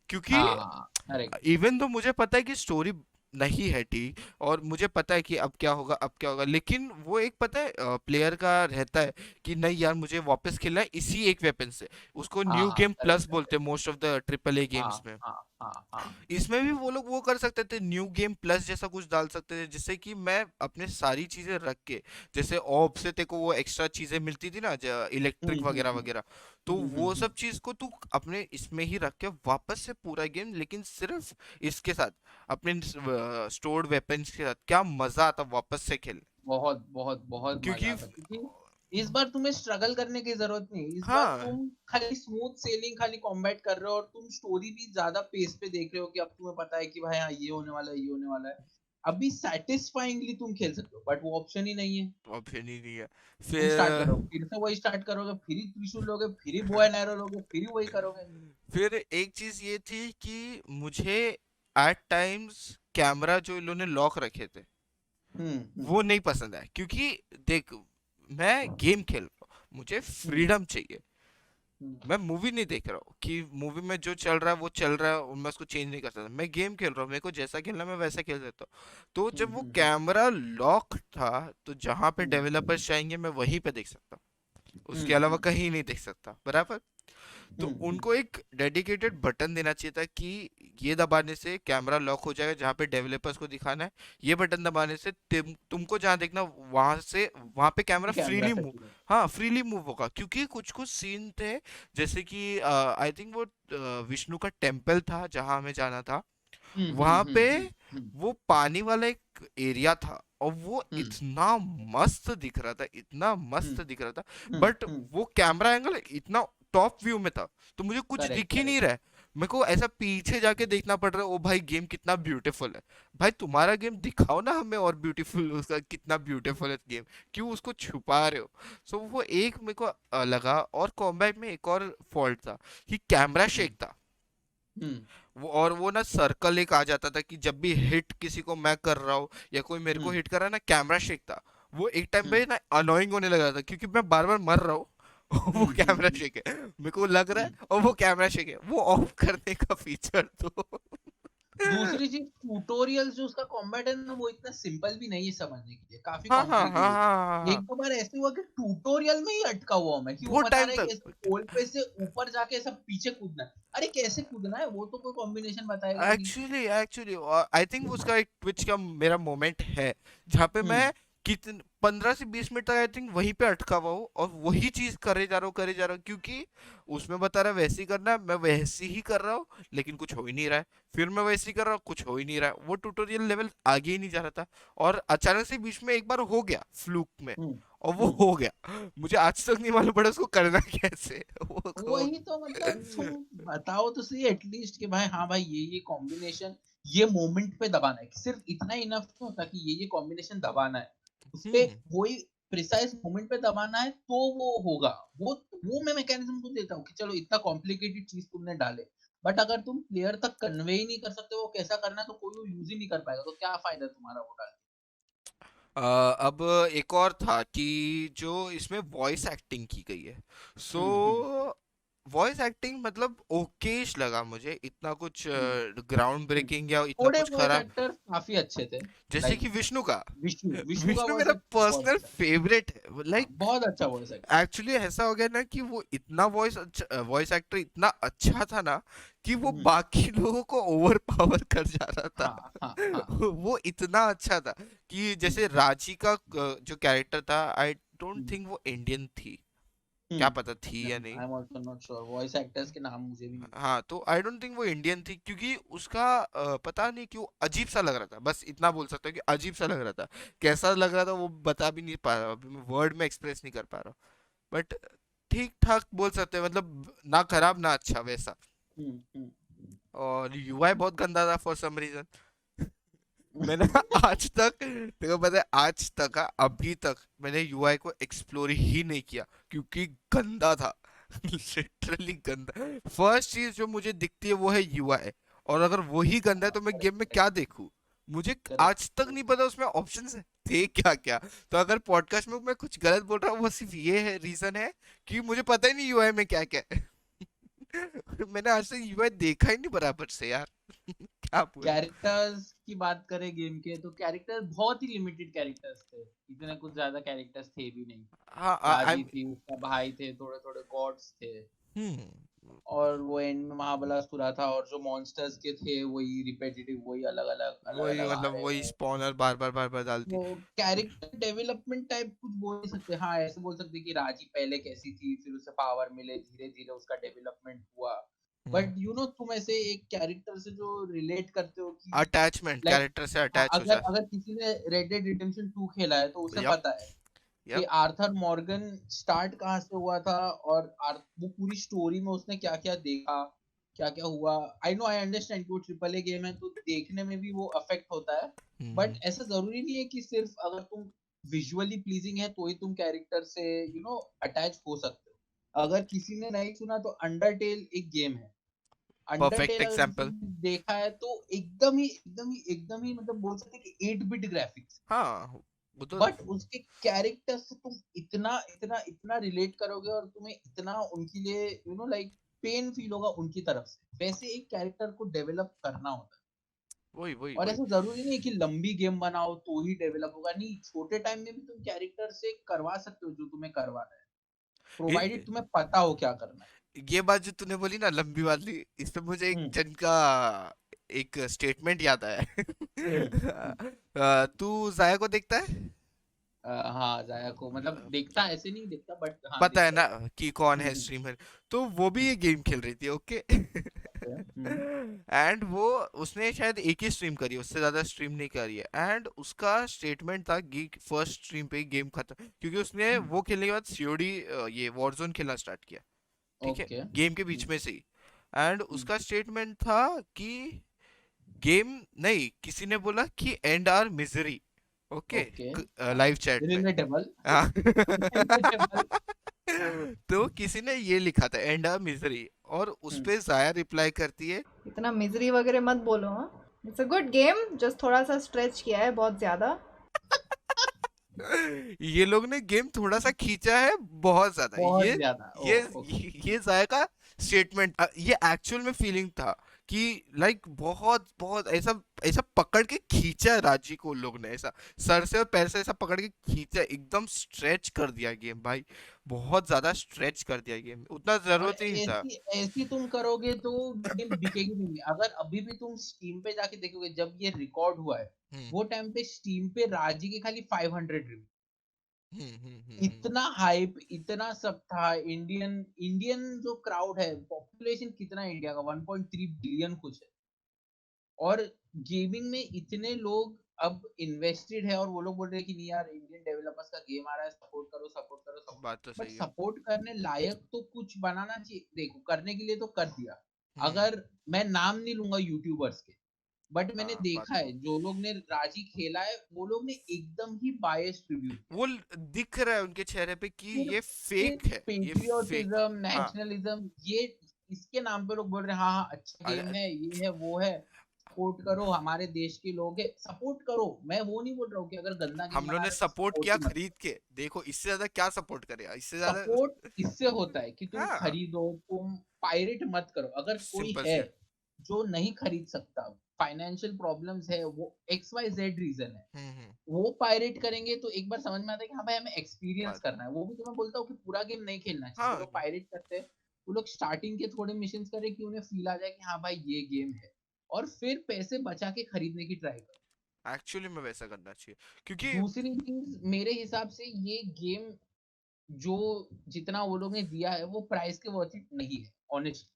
क्योंकि हाँ, करेक्ट। इवन तो मुझे पता है कि स्टोरी नहीं है ठीक, और मुझे पता है कि अब क्या होगा अब क्या होगा, लेकिन वो एक पता है प्लेयर का रहता है कि नहीं यार मुझे वापस खेलना है इसी एक वेपन से। उसको हाँ, न्यू हाँ, गेम करेक्ट प्लस करेक्ट। बोलते हैं most of the triple A हाँ, गेम्स में। हाँ, हाँ, हाँ। इसमें भी वो लोग वो कर सकते थे, न्यू गेम प्लस जैसा कुछ डाल सकते थे, जिससे कि मैं अपने सारी चीजें रख के, जैसे ऑब से तेको वो एक्स्ट्रा चीजें मिलती थी ना, इलेक्ट्रिक वगैरह वगैरह, तो वो सब चीज को तू अपने इसमें ही रख के वापस से पूरा गेम, लेकिन सिर्फ इसके साथ, अपने स्टोर्ड वेपन्स के साथ, क्या मजा आता वापस से खेल। बहुत बहुत बहुत मजा क्योंकि आता, क्योंकि इस बार तुम्हें स्ट्रगल करने की जरूरत नहीं, इस बार हाँ तुम खाली स्मूथ सेलिंग, खाली कॉम्बैट कर रहे हो, और तुम स्टोरी भी ज्यादा पेस पे देख रहे हो कि अब तुम्हें पता है कि भाई हाँ ये होने वाला है, ये होने वाला है। अभी सेटिस्फाइंगली तुम खेल सकते हो, बट वो ऑप्शन ही नहीं है। ऑप्शन ही नहीं है। तुम स्टार्ट करो, फिर फिर से वही स्टार्ट करोगे, फिर ही त्रिशूल लोगे, फिर ही बो एंड एरो लोगे, फिर ही वही करोगे। फिर एक चीज ये थी कि मुझे एट टाइम्स कैमरा जो इन लोगों ने लॉक रखे थे हम्म। वो नहीं पसंद आया, क्योंकि देख मैं गेम खेल रहा हूँ, मुझे हम्म। फ्रीडम चाहिए। हम्म। मैं मूवी नहीं देख रहा हूँ कि मूवी में जो चल रहा है वो चल रहा है और मैं उसको चेंज नहीं कर सकता, मैं गेम खेल रहा हूँ, मेरे को जैसा खेलना है मैं वैसा खेल सकता हूँ। तो हम्म। जब वो कैमरा लॉक था तो जहाँ पे हम्म। डेवलपर्स चाहेंगे मैं वहीं पे देख सकता हूँ, हम्म। उसके अलावा कहीं नहीं देख सकता, बराबर। तो हम्म। उनको एक डेडिकेटेड बटन देना चाहिए था कि ये दबाने से कैमरा लॉक हो जाएगा जहाँ पे डेवलपर्स को दिखाना है, ये बटन दबाने से तुमको जहाँ देखना वहां से वहां पे कैमरा कैमरा फ्रीली से मूव, पूरा। हाँ फ्रीली मूव होगा। क्योंकि कुछ कुछ सीन थे, जैसे कि आई थिंक वो विष्णु का टेम्पल था जहाँ हमें जाना था, हम्म। हम्म। वहां पे हम्म। वो पानी वाला एक एरिया था और वो हम्म। इतना मस्त दिख रहा था, इतना हम्म। मस्त दिख रहा था, हम्म। बट वो कैमरा एंगल इतना टॉप व्यू में था तो मुझे कुछ करेक्ट दिख ही नहीं करेक्ट। रहा है। मेरे को ऐसा पीछे जाके देखना पड़ रहा है, ओ भाई गेम कितना ब्यूटीफुल है। भाई तुम्हारा गेम दिखाओ ना हमें, और ब्यूटीफुल उसका कितना ब्यूटीफुल है गेम, क्यों उसको छुपा रहे हो। सो वो एक मेरे को लगा। और कॉम्बैट में एक और फॉल्ट था कि कैमरा हम्म शेक था। हम्म वो और वो ना सर्कल एक आ जाता था कि जब भी हिट किसी को मैं कर रहा हूँ या कोई मेरे को हम्म हिट कर रहा है ना, कैमरा शेक था। वो एक टाइम हम्म पे ना अनोइंग होने लगा था, क्योंकि मैं बार बार मर रहा हूँ वो कैमरा हम्म शेक है, मेरे को लग रहा हम्म। है, और वो कैमरा शेक है, वो ऑफ करने का फीचर तो दूसरी चीज, ट्यूटोरियल्स जो उसका कॉम्बैट है ना, वो इतना सिंपल भी नहीं है समझने के लिए, काफी हाँ हाँ हाँ कॉम्प्लिकेटेड हाँ है। हाँ। एक दो बार ऐसे हुआ कि ट्यूटोरियल में ही अटका हुआ हूं मैं, कि वो वो बता टाइम रहा है कि तक ऐसे पोल पे से ऊपर जाके ऐसा पीछे कूदना है। अरे कैसे कूदना है, वो तो कोई कॉम्बिनेशन बताएगा ही नहीं। एक्चुअली आई थिंक उसका एक ट्विच का मेरा मोमेंट है, जहाँ पे मैं हम्म कितने 15 से 20 मिनट तक आई थिंक वहीं पे अटका हुआ हूँ, और वही चीज करे जा रहा हूँ, क्योंकि उसमें बता रहा है वैसे ही करना है, मैं वैसे ही कर रहा हूँ, लेकिन कुछ हो ही नहीं रहा है। फिर मैं वैसे ही कर रहा हूँ, कुछ हो ही नहीं रहा है, वो ट्यूटोरियल लेवल आगे ही नहीं जा रहा था। और अचानक से बीच में एक बार हो गया फ्लूक में, हम्म और वो हम्म। हो गया, मुझे आज तक नहीं मालूम पड़ा उसको करना कैसे वो हो वही तो, मतलब तुम बताओ तो सही एटलीस्ट कि भाई हाँ भाई, ये कॉम्बिनेशन ये मोमेंट पे दबाना है, सिर्फ इतना इनफ नहीं होता कि ये कॉम्बिनेशन दबाना है, उस पे हम्म वही प्रिसाइज मोमेंट पे दबाना है तो वो होगा। वो मैं मैकेनिज्म को देता हूँ कि चलो इतना कॉम्प्लिकेटेड चीज तुमने डाले, बट अगर तुम प्लेयर तक कन्वे ही नहीं कर सकते वो कैसा करना है, तो कोई वो यूज ही नहीं कर पाएगा, तो क्या फायदा तुम्हारा वो डाल अब एक और था कि जो इसमें वॉइस एक्टिंग की गई है, के। सो वॉइस एक्टिंग मतलब ओकेश लगा मुझे, इतना कुछ हम्म ग्राउंड हम्म। ब्रेकिंग या इतना थोड़े कुछ वॉइस खराब। एक्टर्स काफी अच्छे थे। जैसे लाइक कि विष्णु का, विष्णु विष्णु का विष्णु वॉइस मेरा एक्टर बहुत पर्सनल अच्छा है। फेवरेट है, हाँ, लाइक बहुत अच्छा वॉइस एक्टर। एक्चुअली ऐसा हो गया ना कि वो इतना वॉइस एक्टर इतना अच्छा था ना, कि वो हम्म। बाकी लोगों को ओवर पावर कर जा रहा हाँ हाँ हाँ। था वो इतना अच्छा था कि हम्म जैसे रांची का जो कैरेक्टर था, आई डोंट हम्म थिंक वो इंडियन थी, क्या पता थी या नहीं। I am also not sure, voice actors के नाम मुझे भी नहीं हाँ, तो आई डोंट थिंक वो इंडियन थी, क्योंकि उसका पता नहीं क्यों अजीब सा लग रहा था, बस इतना बोल सकता हूँ कि अजीब सा लग रहा था। कैसा लग रहा था वो बता भी नहीं पा रहा, अभी मैं वर्ड में एक्सप्रेस नहीं कर पा रहा, बट ठीक ठाक बोल सकते हैं, मतलब ना खराब ना अच्छा वैसा। हम्म। और यूआई बहुत गंदा था फॉर सम रीजन। मैंने आज तक, देखो पता है, आज तक अभी तक मैंने यूआई को एक्सप्लोर ही नहीं किया, क्योंकि गंदा था लिटरली गंदा। फर्स्ट चीज जो मुझे दिखती है वो है यूआई, और अगर वही गंदा है तो मैं गेम में करेक्ट क्या देखूं। मुझे आज तक करेक्ट। नहीं पता उसमें ऑप्शंस थे क्या क्या। तो अगर पॉडकास्ट में मैं कुछ गलत बोल रहा हूँ, वो सिर्फ ये है रीजन है कि मुझे पता ही नहीं यूआई में क्या क्या है मैंने आज तक यूआई देखा ही नहीं बराबर से यार क्या बोलूं। कैरेक्टर्स की बात करें गेम के, तो कैरेक्टर बहुत ही लिमिटेड कैरेक्टर्स थे, इतने कुछ ज्यादा कैरेक्टर्स थे भी नहीं। हाँ आई। राजी थी, उसका भाई थे, थोड़े थोड़े गॉड्स थे, हम्म। और वो एंड में महाबलासुरा था, और जो मॉन्स्टर्स के थे वही रिपीटेटिव, वही अलग अलग अलग वही अलग आ मतलब रहे वही हैं। स्पॉनर बार बार डालती। वो कैरेक्टर डेवलपमेंट टाइप कुछ बोल नहीं सकते, हाँ ऐसे बोल सकते कि राजी पहले कैसी थी, फिर उसे पावर मिले, धीरे धीरे उसका डेवलपमेंट हुआ। हम्म। बट यू नो, तुम ऐसे एक कैरेक्टर से जो रिलेट करते हो कि अटैचमेंट, लाइक, कैरेक्टर से हाँ, अटैच हो अगर जा। अगर किसी ने रेड डेड रिडेम्पशन 2 खेला है तो उसे यप पता है कि यप। आर्थर मॉर्गन स्टार्ट कहाँ से हुआ था, और वो पूरी स्टोरी में उसने क्या क्या देखा, क्या क्या हुआ। आई नो, आई अंडरस्टैंड कि वो ट्रिपल ए गेम है तो देखने में भी वो अफेक्ट होता है, बट हम्म। ऐसा जरूरी नहीं है कि सिर्फ अगर तुम विजुअली प्लीजिंग है तो ही तुम कैरेक्टर से अटैच हो सकते हो। अगर किसी ने नहीं सुना तो अंडरटेल एक गेम है। परफेक्ट अंडरटेल अगर किसी एग्जांपल। ने देखा है तो एकदम ही मतलब बोल सकते हैं कि 8 बिट ग्राफिक्स, हाँ वो तो। बट उसके कैरेक्टर से तुम इतना इतना इतना रिलेट करोगे, और तुम्हें इतना उनके लिए लाइक पेन फील होगा उनकी तरफ से, वैसे एक कैरेक्टर को डेवलप करना होता है। वही वही और वही। ऐसा जरूरी नहीं है कि लंबी गेम बनाओ तो ही डेवलप होगा, नहीं, छोटे टाइम में भी तुम कैरेक्टर से करवा सकते हो जो तुम्हें करवाना है, प्रोवाइडेड ये तुम्हें पता हो क्या करना ये बात जो तूने बोली ना लंबी वाली, इस पे मुझे है। एक जन का एक स्टेटमेंट याद आया हम्म हम्म। तू जाया को देखता है? हाँ, जाया को मतलब देखता, ऐसे नहीं देखता, बट हाँ पता है देखता ना हूँ। कि कौन है हम्म स्ट्रीमर। तो वो भी ये गेम खेल रही थी, ओके हम्म एंड वो उसने शायद एक ही स्ट्रीम करी है, उससे ज्यादा स्ट्रीम नहीं करी है, एंड उसका स्टेटमेंट था कि फर्स्ट स्ट्रीम पे ही गेम खत्म, क्योंकि उसने हम्म। वो खेलने के बाद सीओडी ये वॉरजोन खेलना स्टार्ट किया, ठीक है, ओके। गेम के बीच में से ही। एंड हम्म, उसका स्टेटमेंट था कि गेम नहीं, किसी ने बोला कि and our misery, okay, okay. Live chat पे। रिलेटेबल। हाँ। रिलेटेबल। तो किसी ने ये लिखा था एंड आर मिजरी, और उस पे जाया रिप्लाई करती है इतना मिजरी वगैरह मत बोलो। हाँ, it's a good game, just थोड़ा सा स्ट्रेच किया है बहुत ज्यादा। ये लोग ने गेम थोड़ा सा खींचा है बहुत ज्यादा। बहुत ज्यादा। ओ ये ओके। ये जाया का स्टेटमेंट, ये एक्चुअल में फीलिंग था कि लाइक बहुत बहुत ऐसा ऐसा पकड़ के खींचा है रांची को उन लोग ने, ऐसा सर से और पैर से ऐसा पकड़ के खींचा, एकदम स्ट्रेच कर दिया गेम भाई, बहुत ज्यादा स्ट्रेच कर दिया गेम, उतना और जरूरत ही नहीं था। ऐसी ऐसी तुम करोगे तो गेम बिकेगी भी नहीं। अगर अभी भी तुम स्टीम पे जाके देखोगे, जब ये रिकॉर्ड हुआ है हम्म वो टाइम पे स्टीम पे राजी के खाली 500 रिव्यू। हम्म। इतना हाइप, इतना सब था। इंडियन इंडियन जो क्राउड है, पॉपुलेशन कितना है इंडिया का, 1.3 बिलियन कुछ है। और गेमिंग में इतने लोग अब इन्वेस्टेड है, और वो लोग बोल रहे हैं कि नहीं यार, इंडियन डेवलपर्स का गेम आ रहा है, सपोर्ट करो सपोर्ट करो सपोर्ट। बात तो बट सही है। सपोर्ट करने लायक तो कुछ बनाना चाहिए। देखो, करने के लिए तो कर दिया। हम्म। अगर मैं नाम नहीं लूंगा यूट्यूबर्स के, बट मैंने हाँ बात देखा है तो, जो लोग ने राजी खेला है, वो लोग ने एकदम ही बायस्ड रिव्यू दिया। दिख रहा है उनके चेहरे पे कि सिर्फ ये फेक सिर्फ है, ये फेक। पेट्रियोटिज्म, हाँ। नेशनलिज्म, ये इसके नाम पे लोग बोल रहे हैं हाँ हाँ अच्छा गेम अरे, है, ये है वो है, सपोर्ट करो, हमारे देश के लोग है, सपोर्ट करो। मैं वो नहीं बोल रहा हूँ कि अगर गंदा गेम हम लोग बना ने रहे हो तो सपोर्ट सपोर्ट किया ही मत खरीद के, देखो इससे ज्यादा क्या सपोर्ट करेगा, इससे करो। ज्यादा। सपोर्ट इससे होता है कि तुम हाँ, खरीदो, तुम पायरेट मत करो। अगर कोई सिंपल है से। जो नहीं खरीद सकता, फाइनेंशियल प्रॉब्लम्स है, वो XYZ रीजन है, हम्म। वो पायरेट करेंगे तो एक बार समझ में आता है कि हाँ भाई हमें एक्सपीरियंस बात। करना है। वो भी तो मैं बोलता हूँ कि पूरा गेम नहीं खेलना चाहिए। जो हाँ, लोग पायरेट करते हैं, वो लोग स्टार्टिंग के थोड़े मिशंस करें कि उन्हें फील आ जाए कि हाँ भाई ये गेम है, और फिर पैसे बचा के खरीदने की ट्राई करो। एक्चुअली में वैसा करना चाहिए, क्योंकि दूसरी चीज, मेरे हिसाब से ये गेम जो जितना वो लोग ने दिया है वो प्राइस के वर्थ इट नहीं है, ऑनेस्टली।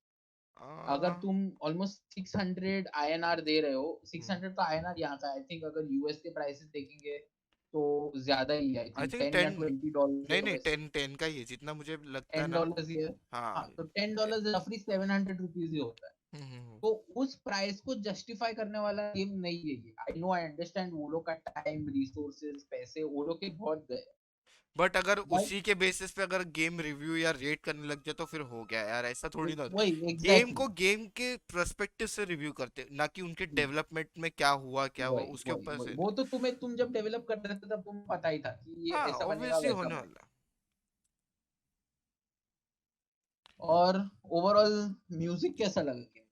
अगर आ, तुम ऑलमोस्ट 600 INR दे रहे हो, सिक्स हम्म, हंड्रेड तो INR यहाँ का, आई थिंक अगर यूएस के प्राइसेस देखेंगे तो ज्यादा ही है। आई आई थिंक थिंक 10 या 10, 20 डॉलर नहीं नहीं, यूएस। 10 का ही है जितना मुझे लगता है ना। $10 ही है। हाँ, हाँ। तो $10 रफली 700 रुपीज ही होता है। हम्म। तो उस प्राइस को जस्टिफाई करने वाला गेम नहीं है ये। आई नो, आई अंडरस्टैंड, वो लोग का टाइम, रिसोर्सेज, पैसे वो लोग के बहुत गए। बट अगर बट उसी के बेसिस पे अगर गेम रिव्यू या रेट करने लग जाए तो फिर हो गया यार, ऐसा थोड़ी ना। वही गेम एग्जैक्टली। को गेम के पर्सपेक्टिव से रिव्यू करते, ना कि उनके डेवलपमेंट में क्या हुआ वही उसके वही ऊपर वही, से। वो तो तुम जब डेवलप कर रहे थे तब तुम्हें पता ही था कि ये हाँ, ऐसा बनेगा ऑब्वियसली वैसा होने बनेगा। वाला। और ओवरऑल म्यूजिक कैसा लगा गेम?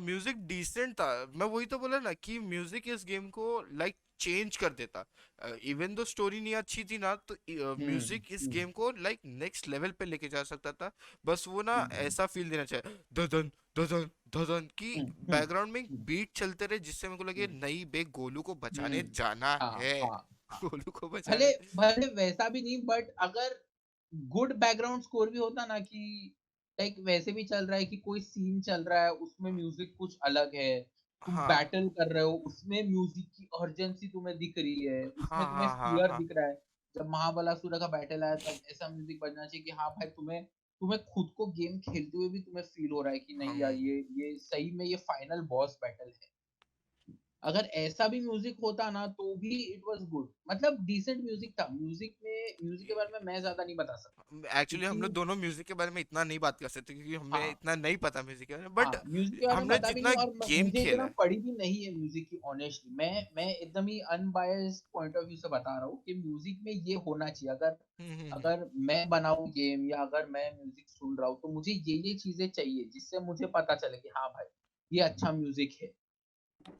म्यूजिक डिसेंट था। मैं वही तो बोला ना कि म्यूजिक इस गेम को लाइक चेंज कर देता। इवन दो स्टोरी नहीं अच्छी थी ना, तो म्यूजिक इस हम्म गेम को लाइक नेक्स्ट लेवल पे लेके जा सकता था। बस वो ना हम्म ऐसा फील देना चाहिए, धधन धधन धधन की हम्म हम्म बैकग्राउंड में एक हम्म बीट चलते रहे, जिससे मेरे को लगे हम्म नहीं बे, गोलू को बचाने हम्म, जाना हाँ है। हाँ हाँ। गोलू को भले बचाने। भले वैसा भी नहीं, बट अगर गुड बैकग्राउंड स्कोर भी होता ना, कि लाइक वैसे भी चल रहा है कि कोई सीन चल रहा है, उसमें म्यूजिक कुछ अलग है, तुम हाँ बैटल कर रहे हो, उसमें म्यूजिक की अर्जेंसी तुम्हें दिख रही है, उसमें हाँ तुम्हें हाँ हाँ फियर हाँ। दिख रहा है। जब महाबलासुर का बैटल आया तब ऐसा म्यूजिक बजना चाहिए कि हाँ भाई, तुम्हें तुम्हें खुद को गेम खेलते हुए भी तुम्हें फील हो रहा है कि नहीं हम यार, ये सही में ये फाइनल बॉस बैटल है। अगर ऐसा भी म्यूजिक होता ना तो भी इट वाज गुड। मतलब डिसेंट म्यूजिक था। म्यूजिक के बारे में मैं ज्यादा नहीं बता सकता, एक्चुअली हम क्योंकि लोग दोनों म्यूजिक के बारे में इतना नहीं बात कर सकते, क्योंकि हमें हाँ इतना नहीं पता म्यूजिक के बारे में, हाँ, बट म्यूजिक के बारे में हमने पता भी नहीं, जितना और गेम मुझे खेला इतना है। पड़ी भी नहीं है म्यूजिक की, ऑनेस्टली। मैं एकदम ही अनबायस्ड पॉइंट ऑफ व्यू से बता रहा हूँ कि म्यूजिक में ये होना चाहिए। अगर हम्म। अगर मैं बनाऊं गेम, या अगर मैं म्यूजिक सुन रहा हूँ, तो मुझे ये चीजें चाहिए जिससे मुझे पता चले कि हाँ भाई, ये अच्छा म्यूजिक है।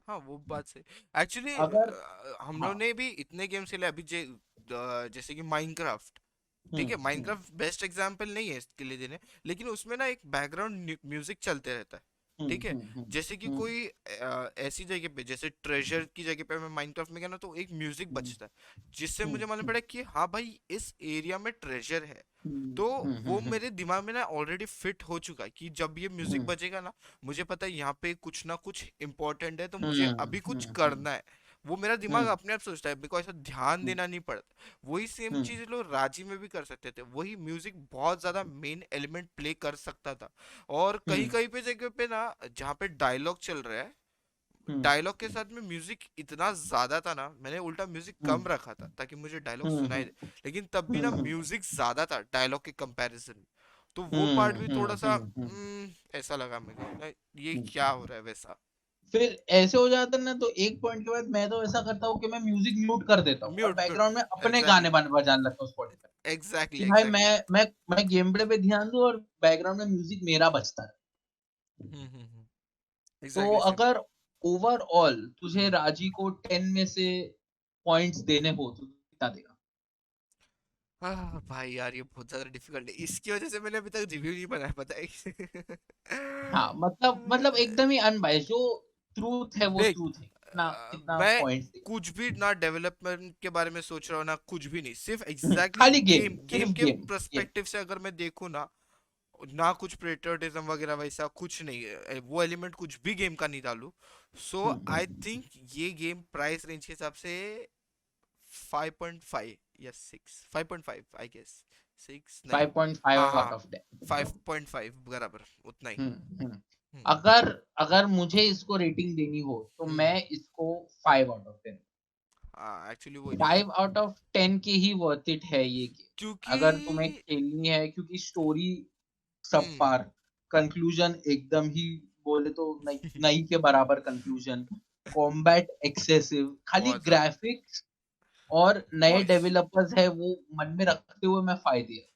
हाँ, वो बात सही। एक्चुअली अगर हम लोग हाँ। ने भी इतने गेम्स खेले अभी, जैसे कि माइनक्राफ्ट। ठीक है, हम्म माइनक्राफ्ट बेस्ट एग्जांपल नहीं है इसके लिए देने, लेकिन उसमें ना एक बैकग्राउंड म्यूजिक चलते रहता है। ठीक है, जैसे कि हम्म कोई ऐसी जगह पे, जैसे ट्रेजर की जगह पे मैं माइनक्राफ्ट में गया ना, तो एक म्यूजिक हम्म बजता है, जिससे हम्म मुझे मालूम हम्म पड़ा कि हाँ भाई, इस एरिया में ट्रेजर है। हम्म तो हम्म वो हम्म मेरे दिमाग में ना ऑलरेडी फिट हो चुका है कि जब ये म्यूजिक हम्म बजेगा ना, मुझे पता है यहाँ पे कुछ ना कुछ इम्पोर्टेंट है, तो मुझे हम्म अभी कुछ हम्म करना है। वो मेरा दिमाग हम्म अपने आप सोचता है, बिकॉज ऐसा ध्यान हम्म देना नहीं पड़ता। वही सेम हम्म चीज लोग राजी में भी कर सकते थे, वही म्यूजिक बहुत ज्यादा मेन एलिमेंट प्ले कर सकता था। और कहीं हम्म कहीं पे जगह पे ना, जहाँ पे डायलॉग चल रहा है, हम्म डायलॉग के साथ में म्यूजिक इतना ज्यादा था ना, मैंने उल्टा म्यूजिक हम्म कम रखा था ताकि मुझे डायलॉग हम्म सुनाई दे। हम्म लेकिन तब भी ना हम्म म्यूजिक ज्यादा था डायलॉग के कंपैरिजन में। तो वो पार्ट भी थोड़ा सा हम्म ऐसा लगा मुझे ना, ये हम्म। क्या हो रहा है वैसा। फिर ऐसे हो जाता है ना, तो एक पॉइंट के बाद मैं तो ऐसा करता हूँ कि मैं म्यूजिक म्यूट कर देता हूँ और म्यूट म्यूट। बैकग्राउंड में अपने गाने एग्जैक्टली बजाने लगता हूँ स्पॉटिफाई। एग्जैक्टली कि भाई एग्जैक्टली। मैं गेम प्ले पे ध्यान दूं और बैकग्राउंड में म्यूजिक मेरा बजता है। तो एग्जैक्टली सेम। अगर ओवरऑल तुझे राजी को 10 में से पॉइंट्स देने हो तो कितना देगा? भाई यार, ये बहुत ज्यादा डिफिकल्ट है, इसकी वजह से मैंने अभी तक रिव्यू नहीं बनाया, पता है। हाँ, मतलब एकदम ही अनबाइस्ड, जो ट्रूथ है वो देख, ट्रूथ है। कितना कितना मैं पॉइंट्स देगा? कुछ भी ना डेवलपमेंट के बारे में सोच रहा हूँ ना कुछ भी नहीं, सिर्फ एग्जैक्टली खाली गेम, गेम सिर्फ गेम के गेम गेम। पर्सपेक्टिव से अगर मैं देखूँ ना, ना कुछ पेट्रियोटिज्म वगैरह वैसा कुछ नहीं है, वो एलिमेंट कुछ भी गेम का नहीं डालू। सो आई थिंक ये गेम प्राइस रेंज के हिसाब से 5.5 या 6, 5.5 आई गेस। 6 नहीं। 5.5 हाँ आउट हाँ, ऑफ 10। 5.5 बराबर उतना ही। हम्म। हम्म अगर अगर मुझे इसको रेटिंग देनी हो तो हम्म। मैं इसको 5 आउट ऑफ 10। हाँ एक्चुअली वही, 5 आउट ऑफ 10 की ही वर्थ इट है ये गेम, क्योंकि अगर तुम्हें खेलनी है, क्योंकि स्टोरी सब हम्म पार, कंक्लूजन एकदम ही बोले तो नहीं नहीं के बराबर कंक्लूजन, कॉम्बैट एक्सेसिव, खाली बहुत ज्यादा। ग्राफिक्स और नए वॉइस। डेवलपर्स है वो मन में रखते हुए मैं फायदे।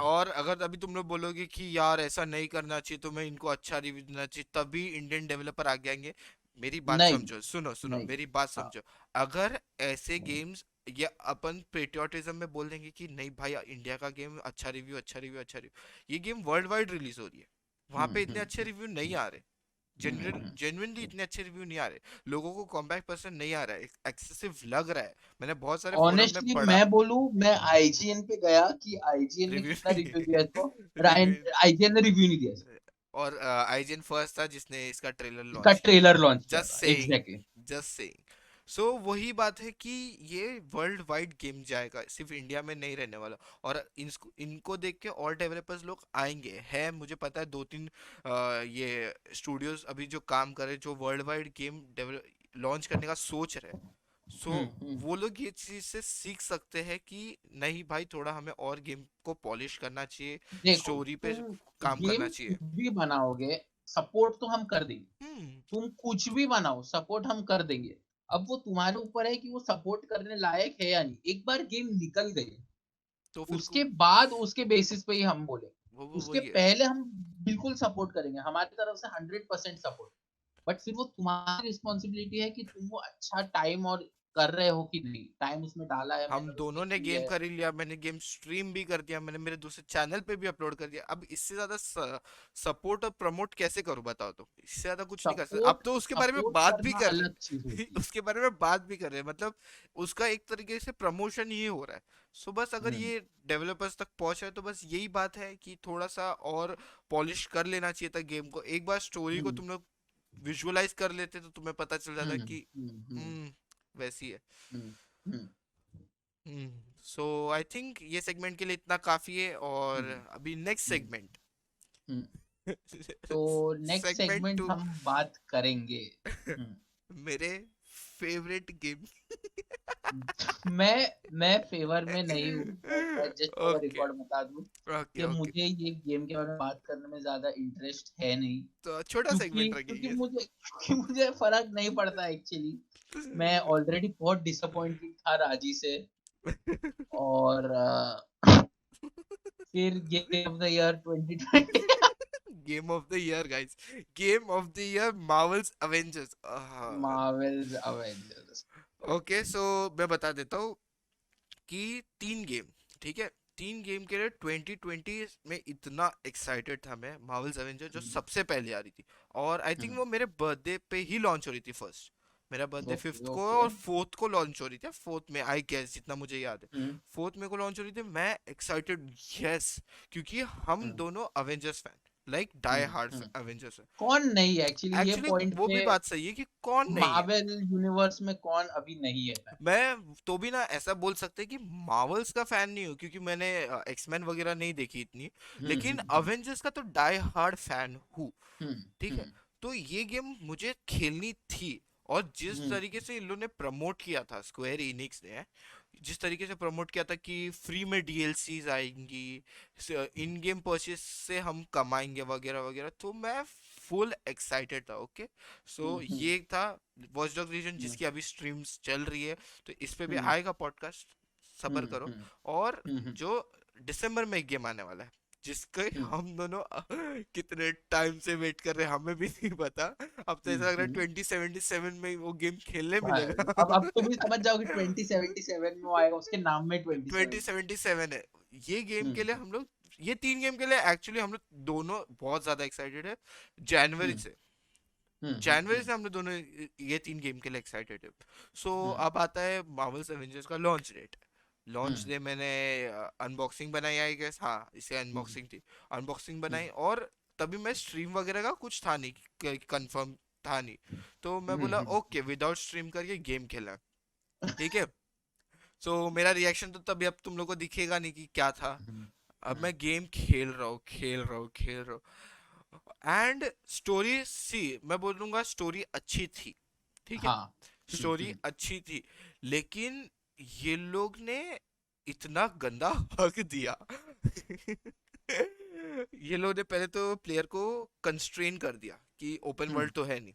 और अगर अभी तुम लोग बोलोगे कि यार ऐसा नहीं करना चाहिए, तुम्हें इनको अच्छा रिव्यू देना चाहिए, तभी इंडियन डेवलपर आगे आएंगे। मेरी बात नहीं समझो, सुनो सुनो नहीं। मेरी बात हाँ। समझो। अगर ऐसे गेम्स, या अपन पेट्रियोटिज्म में बोल देंगे कि नहीं भाई, इंडिया का गेम अच्छा रिव्यू अच्छा रिव्यू अच्छा रिव्यू, ये गेम वर्ल्ड वाइड रिलीज हो रही है, वहां पे इतने अच्छे हम्म रिव्यू नहीं आ रहे। हम्म। जेन्युइनली इतने अच्छे रिव्यू नहीं आ रहे, लोगों को कॉम्बैट पसंद नहीं आ रहा है, एक्सेसिव लग रहा है। मैंने बहुत सारे फोरम में ऑनेस्टली पढ़ा। मैं बोलूं, मैं आईजीएन पे गया कि आईजीएन ने रिव्यू कितना रिव्यू दिया इसको। रिव्यू। आईजीएन ने रिव्यू नहीं दिया और आईजीन फर्स्ट था जिसने इसका ट्रेलर इसका, लॉन्च किया। ट्रेलर लॉन्च किया जस्ट था saying, exactly. Just saying. So वही बात है कि ये वर्ल्ड वाइड गेम जाएगा, सिर्फ इंडिया में नहीं रहने वाला। और इनको देख के और डेवलपर्स लोग आएंगे, है मुझे पता है, दो तीन ये स्टूडियोज अभी जो काम कर रहे हैं, जो world wide game develop launch करने का सोच रहे हैं। सो हम्म। वो लोग ये चीज से सीख सकते हैं कि नहीं भाई, थोड़ा हमें और गेम को पॉलिश करना चाहिए, देखो, स्टोरी पे तुम काम गेम करना चाहिए। कुछ भी बनाओगे, सपोर्ट तो हम कर देंगे। हम्म। तुम कुछ भी बनाओ, सपोर्ट हम कर देंगे। अब वो तुम्हारे ऊपर है कि वो सपोर्ट करने लायक है या नहीं। एक बार गेम निकल गई, तो फिर उसके बाद उसके बेसिस पे ही हम बोले। उसके वही है। पहले हम बिल्कुल सपोर्ट करेंगे, हमारी तरफ से 100% सपोर्ट। बट फिर वो तुम्हारी रिस्पॉन्सिबिलिटी है कि तुम वो अच्छा टाइम और कर रहे हो कि नहीं, टाइम उसमें डाला है, हम मेहनत उसमें दोनों ने की गेम है। कर ही लिया, मैंने गेम स्ट्रीम भी कर दिया, मैंने मेरे दूसरे चैनल पे भी अपलोड कर दिया, अब इससे ज्यादा सपोर्ट और प्रमोट कैसे करूं बताओ? तो इससे ज्यादा कुछ नहीं कर सकते, अब सपोर्ट तो उसके बारे में सपोर्ट बात भी करना कर अलग चीज रहे। होती है। उसके बारे में बात भी कर रहे हैं, मतलब उसका एक तरीके से प्रमोशन ही हो रहा है। सो बस अगर हम्म ये डेवलपर्स तक पहुंचा है तो बस यही बात है कि थोड़ा सा और पॉलिश कर लेना चाहिए था गेम को। एक बार स्टोरी को हम्म तुम लोग विजुअलाइज कर लेते तो तुम्हें पता चल जाता हम्म कि हम्म वैसी है। हम्म हम्म सो आई थिंक ये सेगमेंट के लिए इतना काफी है, और हम्म अभी नेक्स्ट हम्म सेगमेंट। हम्म। तो नेक्स्ट सेगमेंट सेगमेंट टू। हम बात करेंगे। हम्म। मेरे फेवरेट गेम। मैं फेवर में नहीं हूँ, बट मैं जस्ट फॉर ओके रिकॉर्ड बता दूं ओके कि ओके, मुझे ये गेम के बारे में बात करने में ज्यादा इंटरेस्ट है नहीं। तो छोटा क्योंकि सेगमेंट क्योंकि रखेंगे। मुझे फर्क नहीं पड़ता एक्चुअली। मैं ऑलरेडी बहुत डिसअपॉइंटेड था राजी से। और फिर game of the year 2020। Game of the year guys, game of the year Marvels Avengers. Marvels Avengers. Okay so मैं बता देता हूँ कि 3 गेम, ठीक है, 3 गेम के लिए 2020 में इतना एक्साइटेड था मैं। मार्वल्स एवेंजर जो सबसे पहले आ रही थी, और आई थिंक वो मेरे बर्थडे पे ही लॉन्च हो रही थी फर्स्ट। मेरा बर्थडे ओके 5th को है ओके। और 4th को लॉन्च हो रही थी, 4th में आई गेस, जितना मुझे याद है 4th में को लॉन्च हो रही थी। मैं एक्साइटेड, यस, क्योंकि हम दोनों अवेंजर्स फैन, लाइक डाई हम्म हार्ड हम्म एवेंजर्स है। कौन नहीं एक्चुअली ये एक्चुअली पॉइंट वो पे। भी बात सही है कि कौन नहीं है। मार्वल यूनिवर्स में कौन अभी नहीं है fan? मैं तो भी ना ऐसा बोल सकते हैं कि मार्वल्स का फैन नहीं हूँ क्योंकि मैंने एक्समैन वगैरह नहीं देखी इतनी, लेकिन हम्म अवेंजर्स का तो डाई हार्ड फैन हूँ। हम्म ठीक है। हम्म तो ये गेम मुझे खेलनी थी, और जिस हम्म तरीके से इन लोगों ने प्रमोट किया था, स्क्वायर इनिक्स ने जिस तरीके से प्रमोट किया था कि फ्री में डीएलसीज आएंगी, इन गेम परचेस से हम कमाएंगे वगैरह वगैरह, तो मैं फुल एक्साइटेड था। ओके, सो हम्म ये था वॉच डॉग लीजन हम्म जिसकी अभी स्ट्रीम्स चल रही है, तो इस पे भी हम्म आएगा पॉडकास्ट, सबर करो। हम्म और हम्म जो दिसंबर में एक गेम आने वाला है जिसके हम्म हम दोनों कितने टाइम से वेट कर रहे हैं हमें भी नहीं पता। अब तो ऐसा लग रहा है हम्म 2077 में वो गेम खेलने बस, मिलेगा। अब तुम भी समझ जाओ कि 2077 में वो आएगा, उसके नाम में 27। 2077 है। ये गेम के लिए हम्म हम लोग, ये तीन गेम के लिए एक्चुअली हम लोग दोनों बहुत ज्यादा एक्साइटेड है। जनवरी हम्म से, हम्म हम्म जनवरी हम्म से हम लोग दोनों ये तीन गेम के लिए एक्साइटेड है। सो हम्म अब आता है मार्वल्स एवेंजर्स का लॉन्च डेट। लॉन्च हम्म डे मैंने अनबॉक्सिंग बनाई आई गेस, हाँ इसे हम्म अनबॉक्सिंग थी। अनबॉक्सिंग हम्म बनाई, और तभी मैं स्ट्रीम वगैरह का कुछ था नहीं, कंफर्म था नहीं, तो मैं बोला हम्म ओके विदाउट स्ट्रीम करके गेम खेला। ठीक है। सो मेरा रिएक्शन तो तभी अब तुम लोग को दिखेगा नहीं कि क्या था। हम्म अब मैं गेम खेल रहा हूँ, खेल रहा हूँ, खेल रहा हूँ, एंड स्टोरी सी, मैं बोलूंगा स्टोरी अच्छी थी। ठीक है, हाँ स्टोरी हम्म अच्छी थी, लेकिन ये लोग ने इतना गंदा हक दिया। ये लोग ने पहले तो प्लेयर को कंस्ट्रेन कर दिया कि ओपन हम्म वर्ल्ड तो है नहीं।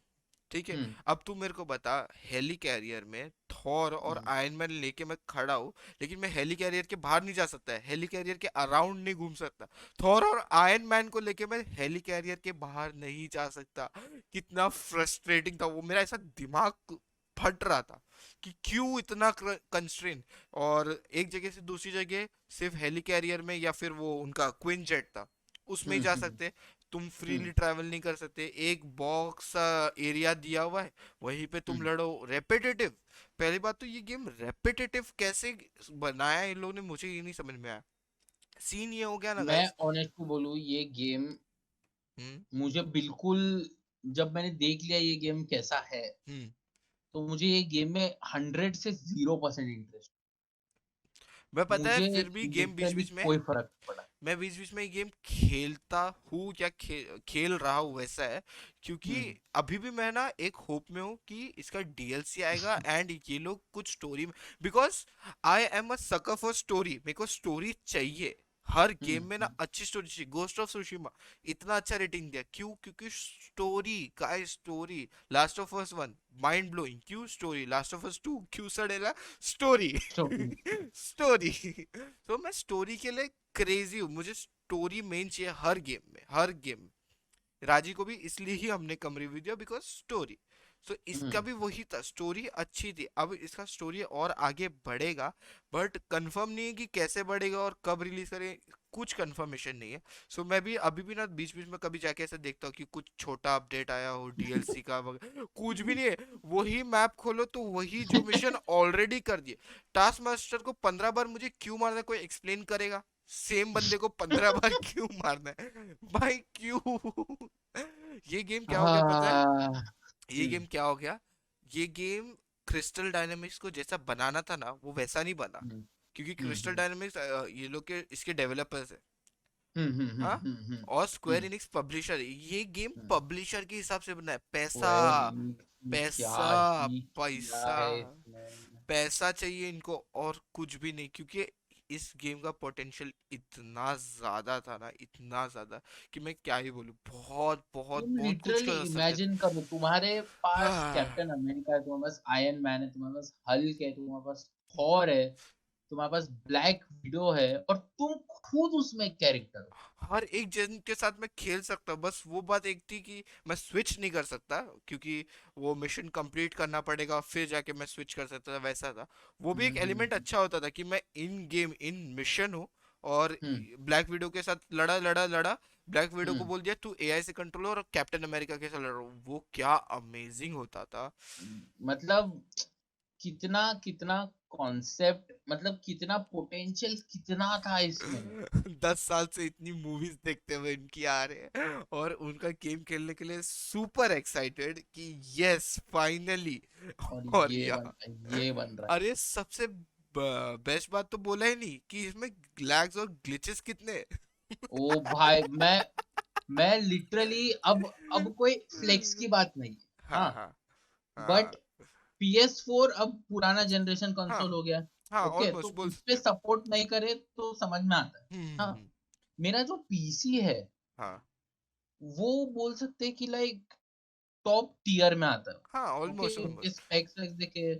ठीक है। हम्म अब तू मेरे को बता, हेली कैरियर में थॉर और हम्म आयरन मैन लेके मैं खड़ा हूँ, लेकिन मैं हेली कैरियर के बाहर नहीं जा सकता है, हेली कैरियर के अराउंड नहीं घूम सकता। थॉर और आयरन मैन को लेके मैं हेली कैरियर के बाहर नहीं जा सकता। कितना फ्रस्ट्रेटिंग था वो, मेरा ऐसा दिमाग फट रहा था कि क्यों इतना कंस्ट्रेन। और एक जगह से दूसरी जगह सिर्फ हेली कैरियर में, या फिर वो उनका क्विन जेट था उसमें ही जा हम्म सकते। तुम हम्म फ्रीली ट्रैवल नहीं कर सकते, एक बॉक्स एरिया दिया हुआ है, वहीं पे तुम हम्म लड़ो। रेपिटेटिव, पहली बात तो ये गेम रेपिटेटिव कैसे बनाया इन लोगों ने, मुझे ये नहीं समझ में आया। सीन ये हो गया ना मैं गाइस। ऑनेस्टली बोलूँ, ये गेम हम्म मुझे बिल्कुल, जब मैंने देख लिया ये गेम कैसा है, हम्म तो मुझे ये गेम में 100 से 0% इंटरेस्ट। मैं पता है मुझे फिर भी गेम बीच लिटरली बीच में, कोई फर्क नहीं पड़ा। मैं बीच बीच में ये गेम खेलता हूँ या खेल रहा हूँ वैसा है, क्योंकि हम्म अभी भी मैं ना एक होप में हूँ कि इसका डीएलसी आएगा एंड ये लोग कुछ story, because I am a sucker for story, मेरे को स्टोरी चाहिए। हर गेम में ना हम्म अच्छी स्टोरी चाहिए। गोस्ट ऑफ सुशिमा इतना अच्छा रेटिंग दिया क्यों? क्योंकि स्टोरी का story. Last of us 1 mind blowing, क्यों? स्टोरी। लास्ट ऑफ अस 2 क्यों सड़ेला? स्टोरी। स्टोरी। स्टोरी। तो मैं स्टोरी के लिए क्रेजी हूँ, मुझे स्टोरी मेन चाहिए हर गेम में, हर गेम में। राजी को भी इसलिए ही हमने कम रिव्यू दिया, बिकॉज स्टोरी। सो इसका हम्म भी वही था, स्टोरी अच्छी थी। अब इसका स्टोरी और आगे बढ़ेगा, बट कंफर्म नहीं है कि कैसे बढ़ेगा और कब रिलीज करें, कुछ कंफर्मेशन नहीं है। सो मैं भी अभी भी ना बीच बीच में कभी जाके ऐसे देखता हूँ कि कुछ छोटा अपडेट आया हो डीएलसी का वगैरह, कुछ भी नहीं है। वही मैप खोलो तो वही जो मिशन ऑलरेडी कर दिए। टास्क मास्टर को 15 बार मुझे क्यों मारना है, कोई एक्सप्लेन करेगा? सेम बंदे को 15 बार क्यों मारना है भाई, क्यों? ये गेम क्या हो गया पता है? हाँ ये गेम क्या हो गया? ये गेम क्रिस्टल डायनामिक्स को जैसा बनाना था ना, वो वैसा नहीं बना। हम्म क्योंकि क्रिस्टल हम्म डायनामिक्स ये लोग के इसके डेवलपर्स है। हाँ। हम्म और स्क्वायर हम्म इनिक्स पब्लिशर है। ये गेम हम्म पब्लिशर के हिसाब से बना है। पैसा, स्क्वायर इनिक्स ने क्या पैसा, ही किया पैसा, है इसमें। पैसा चाहिए इनको और कुछ भी नहीं। क्योंकि इस गेम का पोटेंशियल इतना ज्यादा था ना, इतना ज्यादा कि मैं क्या ही बोलूं, बहुत बहुत तुम बहुत कुछ लिटरली कर सकते थे। इमेजिन करो, तुम्हारे पास हाँ। कैप्टन अमेरिका है, तुम्हारे पास आयरन मैन है, तुम्हारे पास हल्क है, तुम्हारे पास थॉर है, तुम्हारे पास ब्लैक विडो है, और तुम खुद उसमें कैरेक्टर हो। हर एक जन के साथ मैं खेल सकता हूँ, बस वो बात एक थी कि मैं स्विच नहीं कर सकता, क्योंकि वो मिशन कंप्लीट करना पड़ेगा फिर जाके मैं स्विच कर सकता था, वैसा था। वो भी एक एलिमेंट हम्म अच्छा होता था कि मैं इन गेम इन मिशन हूँ, और हम्म ब्लैक विडो के साथ लड़ा लड़ा लड़ा। ब्लैक विडो को हम्म बोल दिया तू एआई से कंट्रोल, और कैप्टन अमेरिका के साथ लड़ रहा हूँ, वो क्या अमेजिंग होता था। मतलब कितना कितना कॉन्सेप्ट, मतलब कितना पोटेंशियल कितना था इसमें। 10 साल से इतनी मूवीज देखते हुए इनकी आ रहे हैं और उनका गेम खेलने के लिए सुपर एक्साइटेड कि यस फाइनली। और और ये बन यहाँ रहा है, ये बन रहा अरे सबसे बेस्ट बात तो बोला ही नहीं कि इसमें लैग्स और ग्लिचेस कितने हैं। है। ओ भाई, मैं लिटरली अब कोई फ्लेक्स की बात नहीं है। हाँ हाँ, हाँ बट हाँ PS4 अब पुराना जनरेशन हाँ कंसोल हो गया। हाँ ओके, तो ऑलमोस्ट बोल उस पे सकते हैं। सपोर्ट नहीं करे तो समझ में आता है। हाँ, हम्म, मेरा जो पीसी है हाँ वो बोल सकते हैं कि लाइक टॉप टियर में आता है। हाँ ऑलमोस्ट ओके, उसके ऑलमोस्ट स्पेक्स वेक्स देखे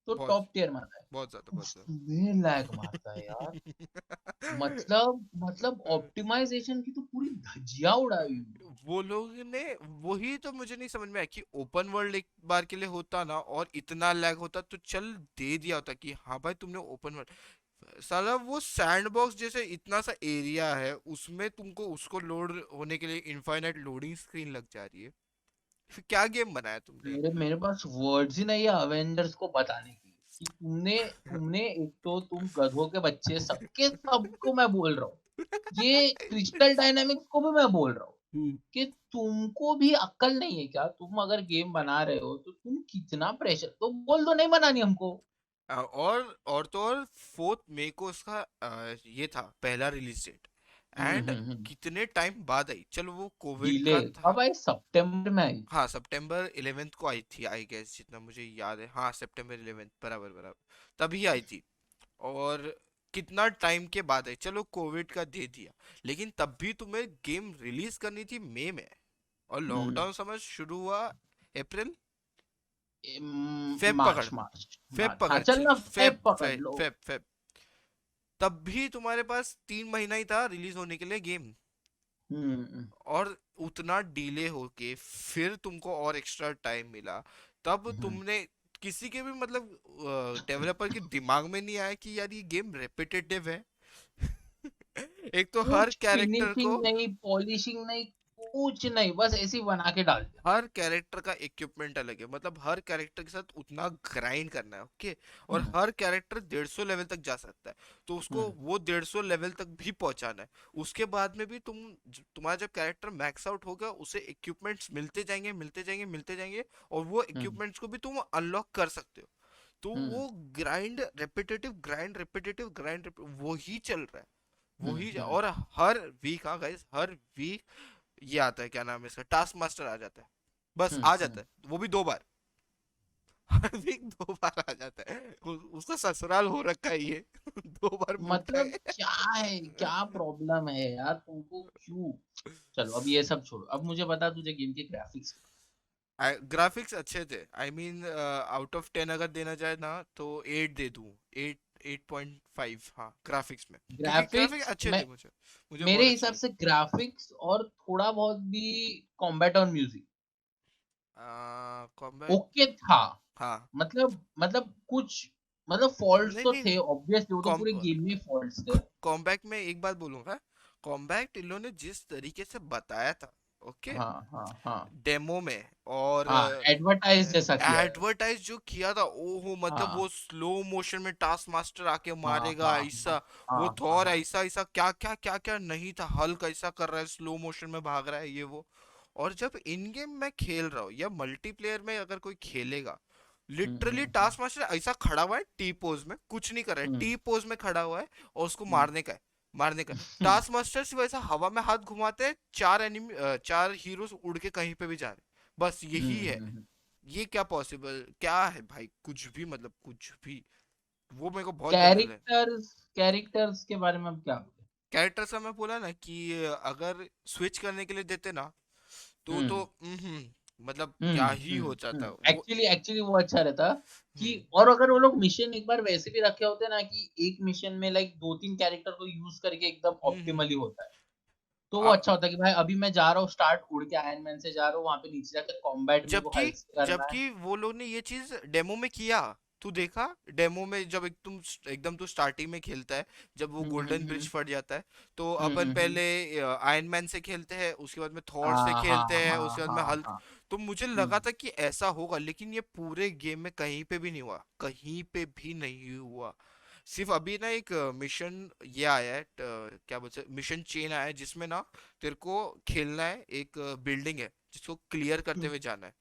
तो बहुत टॉप टियर में आता है। बहुत ज्यादा बहुत उसमें लैग मारता है यार। ज्यादा। मतलब ऑप्टिमाइजेशन की तो पूरी धज्जियां उड़ाई हुई है। वो लोग ने वही तो मुझे नहीं समझ में आया कि ओपन वर्ल्ड एक बार के लिए होता ना और इतना लैग होता तो चल दे दिया होता कि हाँ भाई तुमने ओपन वर्ल्ड। साला वो सैंडबॉक्स जैसे इतना सा एरिया है उसमें तुमको उसको लोड होने के लिए इनफाइनाइट लोडिंग स्क्रीन लग जा रही है। फिर क्या गेम बनाया तुमने। मेरे पास वर्ड्स ही नहीं है अवेंजर्स को बताने की कि तुमने तुमने एक तो तुम गधों के बच्चे, सबके सबको मैं बोल रहा हूँ, ये क्रिस्टल डायनामिक्स को भी मैं बोल रहा हूँ कि तुमको भी अक्ल नहीं है क्या? तुम अगर गेम बना रहे हो तो तुम कितना प्रेशर, तो बोल दो नहीं बनानी हमको। और तो और 4 मई को उसका ये था पहला रिलीज डेट। एंड हम्म। कितने टाइम बाद आई चलो वो कोविड डिले का था। अब आई, सितंबर में आई। हाँ सितंबर 11th को आई थी आई गेस जितना मुझे याद है। हाँ सितंबर 11th बराबर बराबर तभी आई थी। और कितना टाइम के बाद आई चलो कोविड का दे दिया लेकिन तब भी तुम्हें गेम रिलीज करनी थी मई में। और हम्म। लॉकडाउन समझ शुरू हुआ अप्रैल फेब पकड़ मार्च मार्च फेब मार्च, हाँ पकड़ चल ना, फेब फेब पकड़ फेब लो। फेब फेब तब भी तुम्हारे पास 3 महीना ही था रिलीज होने के लिए गेम। हम्म और उतना डिले होके फिर तुमको और एक्स्ट्रा टाइम मिला तब हम्म। तुमने किसी के भी मतलब डेवलपर के दिमाग में नहीं आया कि यार ये गेम रेपिटेटिव है। एक तो हर कुछ कैरेक्टर को फिनिशिंग नहीं, पॉलिशिंग नहीं, कुछ नहीं, बस ऐसे ही बना के डाल दिया। हर कैरेक्टर का इक्विपमेंट अलग है मतलब हर कैरेक्टर के साथ उतना ग्राइंड करना है ओके। और हम्म हर कैरेक्टर 150 लेवल तक जा सकता है तो उसको हम्म वो 150 लेवल तक भी पहुंचाना है। उसके बाद में भी तुम्हारा जब कैरेक्टर मैक्स आउट होगा उसे इक्विपमेंट्स मिलते जाएंगे मिलते जाएंगे मिलते जाएंगे और वो हम्म इक्विपमेंट्स को भी तुम अनलॉक कर सकते हो। तो हम्म वो ग्राइंड वही चल रहा है वही हम्म। और हर वीक हाँ गाइस हर वीक ये आता है क्या नाम है इसका टास्क मास्टर आ जाता है। बस आ हम्म। जाता है वो भी 2 बार। हर वीक 2 बार आ जाता है उसका ससुराल हो रखा है ये। 2 बार मिलता मतलब है। क्या है, क्या प्रॉब्लम है यार तुमको, क्यों? चलो अब ये सब छोड़ो, अब मुझे बता तुझे गेम के ग्राफिक्स। ग्राफिक्स अच्छे थे आई मीन आउट ऑफ 10 अगर देना चाहे ना तो 8 दे दूं। 8.5 हाँ ग्राफिक्स में क्योंकि ग्राफिक्स ग्राफिक्स अच्छे मैं, थे मुझे मेरे बहुत अच्छे हिसाब लगे। से ग्राफिक्स और थोड़ा बहुत भी कॉम्बैट और म्यूजिक कॉम्बैट ओके था। हाँ मतलब कुछ, मतलब फॉल्ट्स नहीं तो नहीं थे ऑब्वियसली, वो तो कॉम पूरे गेम में फॉल्ट्स थे। कॉम्बैक्ट में एक बात बोलूंगा। कॉम्बैक्ट इन्होंने जिस तरीके से बताया था ओके हाँ हाँ हाँ डेमो में और हाँ, एडवर्टाइज जैसा किया है। एडवर्टाइज जो किया था ओहो मतलब हाँ वो स्लो मोशन में टास्क मास्टर आके हाँ मारेगा हाँ ऐसा। हाँ वो हाँ थॉर हाँ। ऐसा ऐसा क्या क्या क्या क्या नहीं था हल्क ऐसा कर रहा है स्लो मोशन में भाग रहा है ये वो। और जब इन गेम मैं खेल रहा हूँ या मल्टीप्लेयर में अगर कोई खेलेगा लिटरली हम्म टास्क मास्टर ऐसा खड़ा हुआ है टी पोज में कुछ नहीं कर रहा है हम्म टी पोज में खड़ा हुआ है और उसको हम्म मारने का टास्क मास्टर सिर्फ ऐसा हवा में हाथ घुमाते हैं 4 हीरोज उड़ के कहीं पे भी जा रहे हैं। बस यही है। हम्म। ये क्या पॉसिबल क्या है भाई कुछ भी मतलब कुछ भी। वो मेरे को बहुत गंदा लगा। कैरेक्टर्स के बारे में अब क्या बोले? कैरेक्टर का मैं बोला ना कि अगर स्विच करने के लिए देते ना तो हम्म मतलब क्या ही हो जाता वो। एक्चुअली एक्चुअली वो अच्छा रहता कि, हम्म और अगर वो लोग मिशन एक बार वैसे भी रखे होते ना कि एक मिशन में लाइक दो तीन कैरेक्टर को यूज करके एकदम हम्म ऑप्टिमली होता है, तो वो आ, अच्छा होता है कि भाई अभी मैं जा रहा हूँ स्टार्ट उड़ के आयरन मैन से जा रहा हूँ, वहां पे नीचे जाकर कॉम्बैट मेरे को जबकि हल्क से करना है। जबकि वो लोग ने ये चीज डेमो में किया तू देखा डेमो में जब एकदम तू स्टार्टिंग में खेलता है, जब वो गोल्डन ब्रिज हम्म फट जाता है, तो अपन हम्म। पहले आयरन मैन से खेलते हैं, उसके बाद में थॉर से हाँ हाँ खेलते हैं, हाँ उसके बाद में हाँ हल्क। हाँ। तो मुझे लगा हम्म था कि ऐसा होगा, लेकिन ये पूरे गेम में कहीं पे भी नहीं हुआ, कहीं पे भी नहीं हुआ। सिर्फ अभी ना एक मिशन ये आया है, क्या बोलते हैं, मिशन चेन आया है, जिसमें ना तेरे को खेलना है, एक बिल्डिंग है जिसको क्लियर करते हुए जाना है।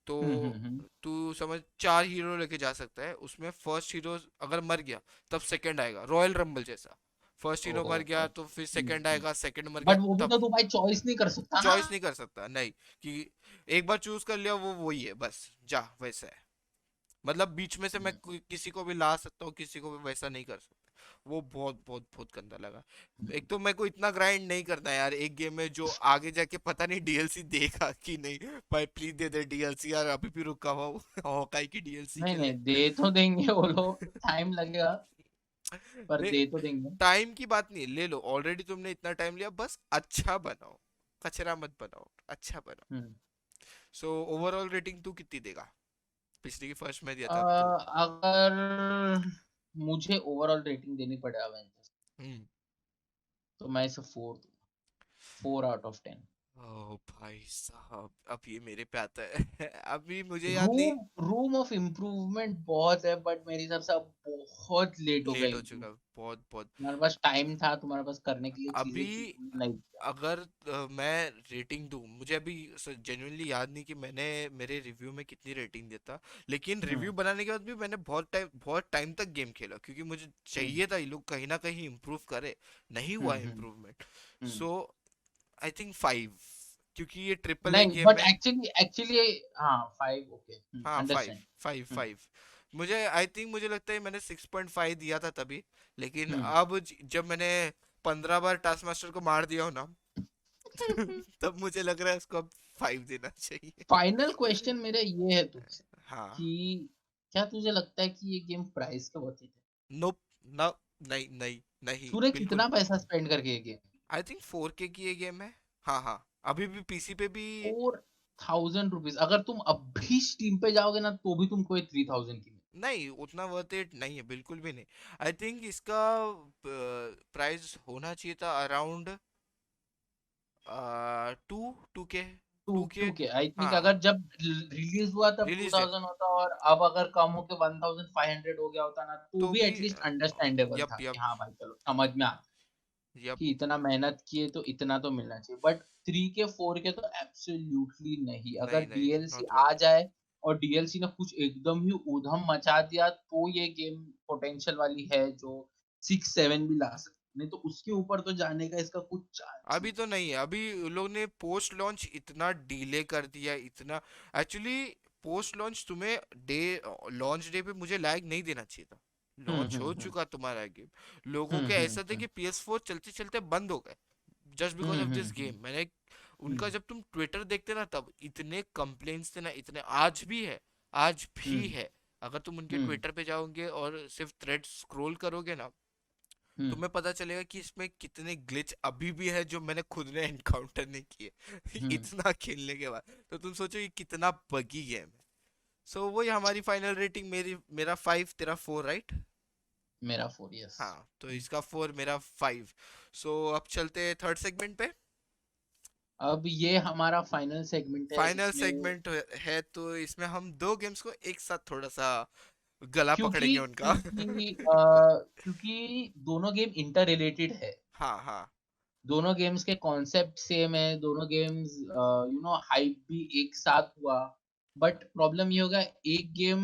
तो हम्म। तू समझ, 4 हीरो लेके जा सकता है उसमें। फर्स्ट हीरो अगर मर गया तब सेकंड आएगा, रॉयल रंबल जैसा। फर्स्ट हीरो ओहो। मर गया तो फिर सेकंड हम्म। आएगा, सेकंड मर गया बट वो भी तब। तो तू भाई चॉइस नहीं कर सकता ना। चॉइस नहीं कर सकता, नहीं, कि एक बार चूज कर लिया वो वही है, बस जा वैसा है। मतलब बीच में से मैं किसी को भी ला सकता हूँ, किसी को भी वैसा नहीं कर सकता। वो बहुत बहुत बहुत गंदा लगा। एक तो मेरे को इतना ग्राइंड नहीं करना यार एक गेम में, जो आगे जाके पता नहीं डीएलसी देगा कि नहीं। भाई प्लीज दे दे डीएलसी यार, अभी भी रुका हुआ हूँ हॉकाई की डीएलसी नहीं के नहीं, लिए। दे तो देंगे वो लोग, टाइम लगेगा पर नहीं, दे तो देंगे। टाइम की बात नहीं, ले लो, ऑलरेडी तुमने इतना टाइम लिया, बस अच्छा बनाओ, कचरा मत बनाओ, अच्छा बनाओ। हम्म। सो ओवरऑल रेटिंग तू कितनी देगा? पिछली की फर्स्ट में दिया था तो। अगर मुझे ओवरऑल रेटिंग देनी पड़े अवेंजर्स, हम्म। तो मैं इसे 4 आउट ऑफ 10। ओ भाई साहब, अब ये मेरे पे आता है अभी मुझे याद नहीं। रूम रूम ऑफ इम्प्रूवमेंट बहुत है, बट मेरे हिसाब से अब बहुत लेट हो लेट गए। हो चुका, बहुत बहुत। तुम्हारे पास टाइम था, तुम्हारे पास करने के लिए चीजें अभी थी, तुमने नहीं किया। अगर मैं रेटिंग दूं, मुझे अभी जेन्युइनली याद नहीं कि मैंने मेरे रिव्यू में कितनी रेटिंग देता। लेकिन हम्म रिव्यू बनाने के बाद भी मैंने बहुत टाइम तक गेम खेला, क्योंकि मुझे हम्म चाहिए था ये लोग कहीं ना कहीं इम्प्रूव करे। नहीं हुआ हम्म। Improvement. Hmm. So I think 5, क्योंकि ये ट्रिपल ए नहीं, गेम बट है। एक्चुअली एक्चुअली हाँ 5, ओके, हाँ, फाइव अंडरस्टैंड। फाइव हम्म 5। मुझे आई थिंक, मुझे लगता है मैंने 6.5 दिया था तभी। लेकिन हम्म। अब जब मैंने 15 बार टास्क मास्टर को मार दिया हो ना तब मुझे लग रहा है उसको अब 5 देना चाहिए। फाइनल क्वेश्चन मेरा ये है तुमसे हाँ। कि क्या तुझे लगता है कि ये गेम प्राइस के वर्थ इट है? नो, ना, नहीं नहीं नहीं, तूने बिल्कुल। कितना पैसा स्पेंड करके ये गेम? आई थिंक 4K की ये गेम है। हाँ हाँ, अभी भी पीसी पे भी। 4000 रुपीज, अगर तुम अभी स्टीम पे जाओगे ना तो भी तुमको ये 3000 की नहीं, उतना वर्थ इट नहीं है, बिल्कुल भी नहीं। आई थिंक इसका प्राइस होना चाहिए था अराउंड टू के। टू टू के। टू के आई थिंक, हाँ, अगर जब रिलीज हुआ तब रिलीज डेट 2000 होता, और अब अगर कम होके 1500 हो गया होता ना, तो तो भी भी एटलीस्ट अंडरस्टैंडेबल यप था कि यप हाँ भाई चलो समझ में आता यप। कि इतना मेहनत किए तो इतना तो मिलना चाहिए। बट 3 के 4 के तो एब्सोल्युटली नहीं। अगर नहीं नहीं, DLC not a worth it. जाए और डीएलसी ने कुछ एकदम ही ऊधम मचा दिया, तो ये गेम पोटेंशियल वाली है जो 6 7 भी ला सकती, नहीं तो उसके ऊपर तो जाने का इसका कुछ चांस ही अभी तो नहीं है, अभी उन लोग ने पोस्ट लॉन्च इतना डिले कर दिया, इतना। एक्चुअली पोस्ट लॉन्च तुम्हें डे लॉन्च डे पे मुझे लैग नहीं देना चाहिए था। नहीं। लॉन्च हो चुका तुम्हारा गेम। लोगों के ऐसा थे हम्म कि PS4 चलते चलते बंद हो गए, just because of this hmm game. मैंने उनका, हम्म जब तुम ट्विटर देखते ना, तब इतने कंप्लेन्स थे ना, इतने, आज भी है, आज भी हम्म है। अगर तुम उनके हम्म ट्विटर पे जाओगे और सिर्फ थ्रेड स्क्रॉल करोगे ना, हम्म तुम्हें पता चलेगा कि इसमें कितने ग्लिच अभी भी है जो मैंने खुद ने एनकाउंटर नहीं किए हम्म। इतना खेलने के बाद। तो तुम सोचो ये कितना बगी गेम है। सो वही हमारी फाइनल रेटिंग, मेरा 5, तेरा 4, राइट? मेरा 4, यस। हाँ, तो इसका 4, मेरा 5। सो अब चलते हैं थर्ड सेगमेंट पे। अब ये हमारा फाइनल सेगमेंट है फाइनल इसमें, सेगमेंट है, तो इसमें हम दो गेम्स को एक साथ थोड़ा सा गला क्योंकि पकड़ेंगे उनका क्योंकि दोनों गेम इंटर रिलेटेड है। हाँ हाँ। दोनों गेम्स के कॉन्सेप्ट सेम है, दोनों गेम्स हाइप भी एक साथ हुआ। बट प्रॉब्लम ये होगा, एक गेम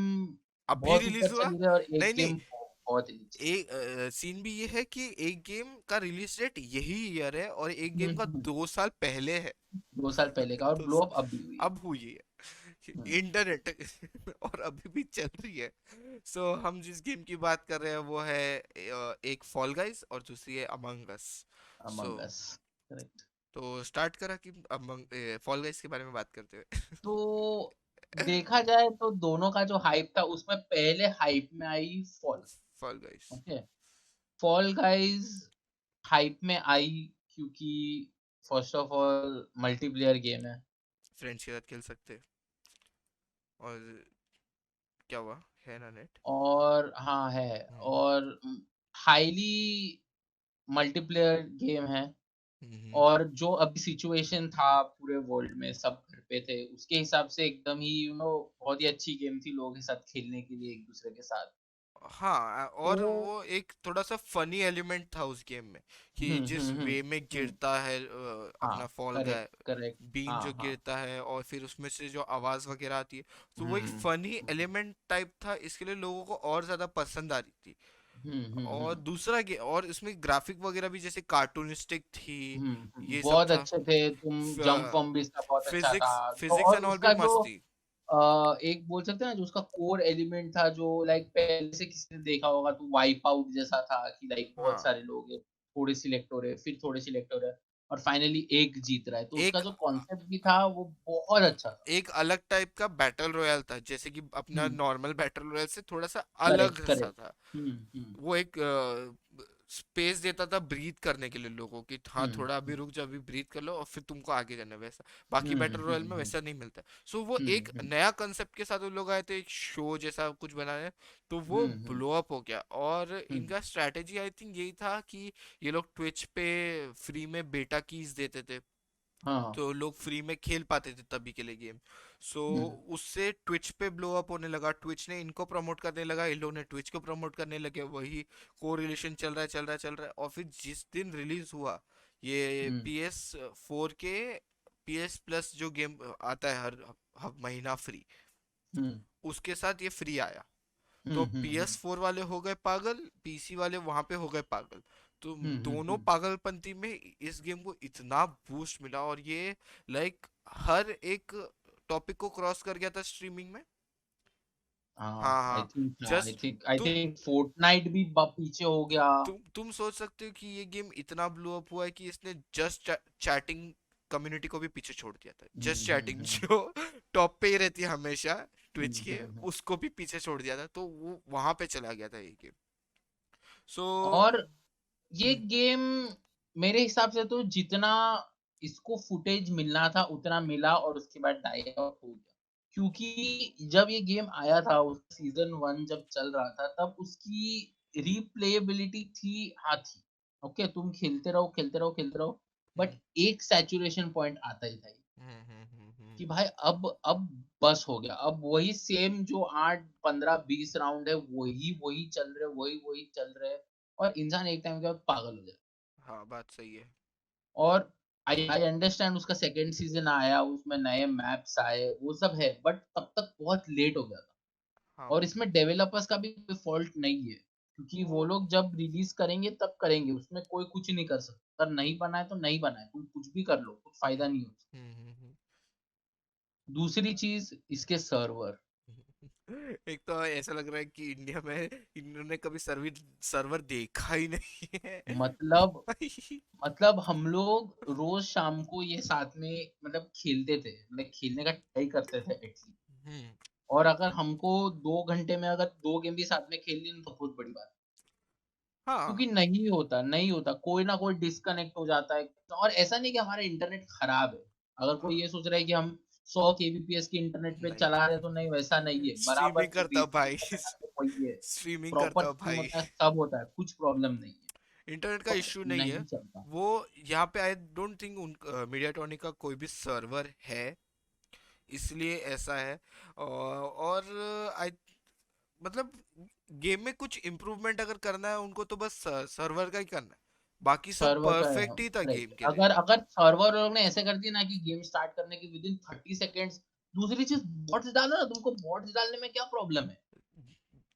अभी बहुत रिलीज ऊपर हुआ। चली गई और एक नहीं नहीं, गेम बहुत ही नीचे। एक सीन भी ये है कि एक गेम का रिलीज डेट यही ईयर है और एक गेम का हम्म। 2 साल पहले है 2 साल पहले का, और तो ब्लो अप अभी हुई है। अब हुई है हम्म, इंटरनेट और अभी भी चल रही है। सो हम जिस गेम की बात कर रहे हैं वो है एक फॉल गाइस और दूसरी है अमंग अस। सो अमंग अस, करेक्ट। तो स्टार्ट करा कि अमंग फॉल गाइस के बारे में बात करते हुए तो देखा जाए तो दोनों का जो हाइप था, उसमें पहले हाइप में I fall. Fall guys okay, fall guys hype में आई क्योंकि first of all multiplayer game है। फ्रेंड्स के साथ खेल सकते हैं। और क्या हुआ? है ना नेट? और हाँ है, हम्म और हाईली मल्टीप्लेयर गेम है। हम्म और जो अभी सिचुएशन था पूरे वर्ल्ड में, सब घर पे थे, उसके हिसाब से एकदम ही बहुत ही अच्छी गेम थी लोगों के साथ खेलने के लिए, एक दूसरे के साथ। हाँ, तो और वो एक थोड़ा सा फनी एलिमेंट था उस गेम में कि जिस वे में हम्म। गिरता है हाँ, अपना fall guy, correct correct. Bean जो हाँ हाँ। गिरता है और फिर उसमें से जो आवाज वगैरह आती है, तो वो एक फनी हम्म एलिमेंट टाइप था, इसके लिए लोगों को और ज्यादा पसंद आ रही थी। और हम्म। दूसरा और इसमें ग्राफिक वगैरह भी जैसे कार्टूनिस्टिक थी, ये सब बहुत था। अच्छे थे तुम। जंप बम भी इसका बहुत अच्छा था। फिजिक्स तो फिजिक्स और एंड ऑल भी उसका जो मस्त थी। एक बोल सकते हैं ना, जो उसका कोर एलिमेंट था, जो लाइक पहले से किसी ने देखा होगा तो वाइप आउट जैसा था, कि लाइक बहुत हाँ, सारे लोग हैं, थोड़े सिलेक्ट हो रहे हैं, फिर थोड़े सिलेक्ट हो रहे हैं, और फाइनली एक जीत रहा है। तो उसका एक जो कॉन्सेप्ट भी था वो बहुत अच्छा था। एक अलग टाइप का बैटल रॉयल था, जैसे कि अपना हम्म। नॉर्मल बैटल रॉयल से थोड़ा सा करेक्ट अलग सा करेक्ट। था। हम्म। वो एक स्पेस देता था ब्रीथ करने के लिए लोगों की, हाँ हम्म थोड़ा अभी रुक जाओ, अभी ब्रीथ कर लो और फिर तुमको आगे जाना है, वैसा बाकी बैटल रॉयल में हम्म। वैसा नहीं मिलता। सो वो एक हम्म। नया कंसेप्ट के साथ उन लोग आए थे, एक शो जैसा कुछ बनाने, तो वो हम्म। ब्लो अप हो गया। और हम्म। इनका स्ट्रैटेजी आई थिंक यही था कि ये लोग ट्विच पे फ्री में बेटा कीज देते थे, हाँ। तो लोग फ्री में खेल पाते थे तभी के लिए गेम। सो हम्म। उससे ट्विच पे ब्लो अप होने लगा, ट्विच ने इनको प्रमोट करने लगा, इन लोगों ने ट्विच को प्रमोट करने लगे, वही को रिलेशन चल रहा है चल रहा है चल रहा है। और फिर जिस दिन रिलीज हुआ ये हम्म। PS4 के PS प्लस जो गेम आता है हर महीना फ्री, हम्म। उसके साथ ये फ्री आया। तो हम्म। PS4 वाले हो गए पागल, पीसी वाले वहां पे हो गए पागल। तो दोनों हम्म। पागलपंती में इस गेम को इतना बूस्ट मिला, और ये लाइक हर एक टॉपिक को क्रॉस कर गया था स्ट्रीमिंग में। हाँ, हाँ आई हाँ, think I just think I तुम थिंक फोर्टनाइट भी पीछे हो गया। तुम सोच सकते हो कि ये गेम इतना ब्लो अप हुआ है कि इसने जस्ट चैटिंग कम्युनिटी को भी पीछे छोड़ दिया था। जस्ट चैटिंग हम्म। जो टॉप पे ही रहती है हमेशा ट्विच के, हम्म। उसको भी पीछे छोड़ दिया था, तो वो वहां पे चला गया था ये गेम। सो और ये गेम मेरे हिसाब से तो जितना इसको फुटेज मिलना था उतना मिला, और उसके बाद डाई आउट हो गया। क्योंकि जब ये गेम आया था, उस सीजन 1 जब चल रहा था, तब उसकी रिप्लेएबिलिटी थी, हाँ थी। ओके, तुम खेलते रहो खेलते रहो खेलते रहो, बट एक सैचुरेशन पॉइंट आता ही था कि भाई अब बस हो गया। अब वही सेम जो 8 15 20 राउंड है, वही वही चल रहे, वही वही चल रहे, और इंसान एक टाइम के बाद पागल हो जाए। हाँ, बात सही है। और आई अंडरस्टैंड, उसका सेकंड सीजन आया, उसमें नए मैप्स आए, वो सब है, बट तब तक बहुत लेट हो गया था। हाँ, और इसमें डेवलपर्स का भी कोई फॉल्ट नहीं है, क्योंकि वो वो लोग जब रिलीज करेंगे तब करेंगे, उसमें कोई कुछ नहीं कर सकता। अगर नहीं बना है तो नहीं बना है, तुम कुछ भी कर लो, कुछ फायदा नहीं हो। हम्म। दूसरी चीज, इसके सर्वर। एक तो ऐसा लग रहा है कि इंडिया में इन्होंने कभी सर्वर देखा ही नहीं है। मतलब भाई। मतलब हम लोग रोज शाम को ये साथ में मतलब खेलते थे, मतलब खेलने का ट्राई करते थे एटलीस्ट। हम्म और अगर हमको 2 घंटे में अगर 2 गेम भी साथ में खेल ली ना, तो बहुत बड़ी बात है। हाँ, क्योंकि नहीं होता, कोई ना कोई डिस्कनेक्ट हो जाता है। और ऐसा नहीं कि हमारा इंटरनेट खराब है। अगर हाँ, कोई ये सोच रहा है कि हम 100 kbps के इंटरनेट पे नहीं, चला रहे हैं, तो नहीं, वैसा नहीं है। बराबर स्ट्रीमिंग जो करता हूँ बेसिक भाई। इंटरनेट आपको वही है। स्ट्रीमिंग प्रॉपर करता हूँ स्ट्रीम भाई। होता है, सब होता है, कुछ प्रॉब्लम नहीं है। इंटरनेट का बट इशू नहीं है। नहीं चलता। वो यहाँ पे आई डोंट थिंक उन मीडियाटोनिक का कोई भी सर्वर है, इसलिए ऐसा है। और आई मतलब गेम में कुछ इम्प्रूवमेंट अगर करना है उनको, तो बस सर्वर का ही करना है, बाकी सब सर्वर का है, परफेक्ट ही था गेम करेक्ट। के लिए। अगर अगर सर्वर लोग ने ऐसे कर दिया ना कि गेम स्टार्ट करने के विदिन 30 सेकेंड्स। दूसरी चीज, बॉट्स डालो ना, तुमको बॉट्स डालने में क्या प्रॉब्लम है?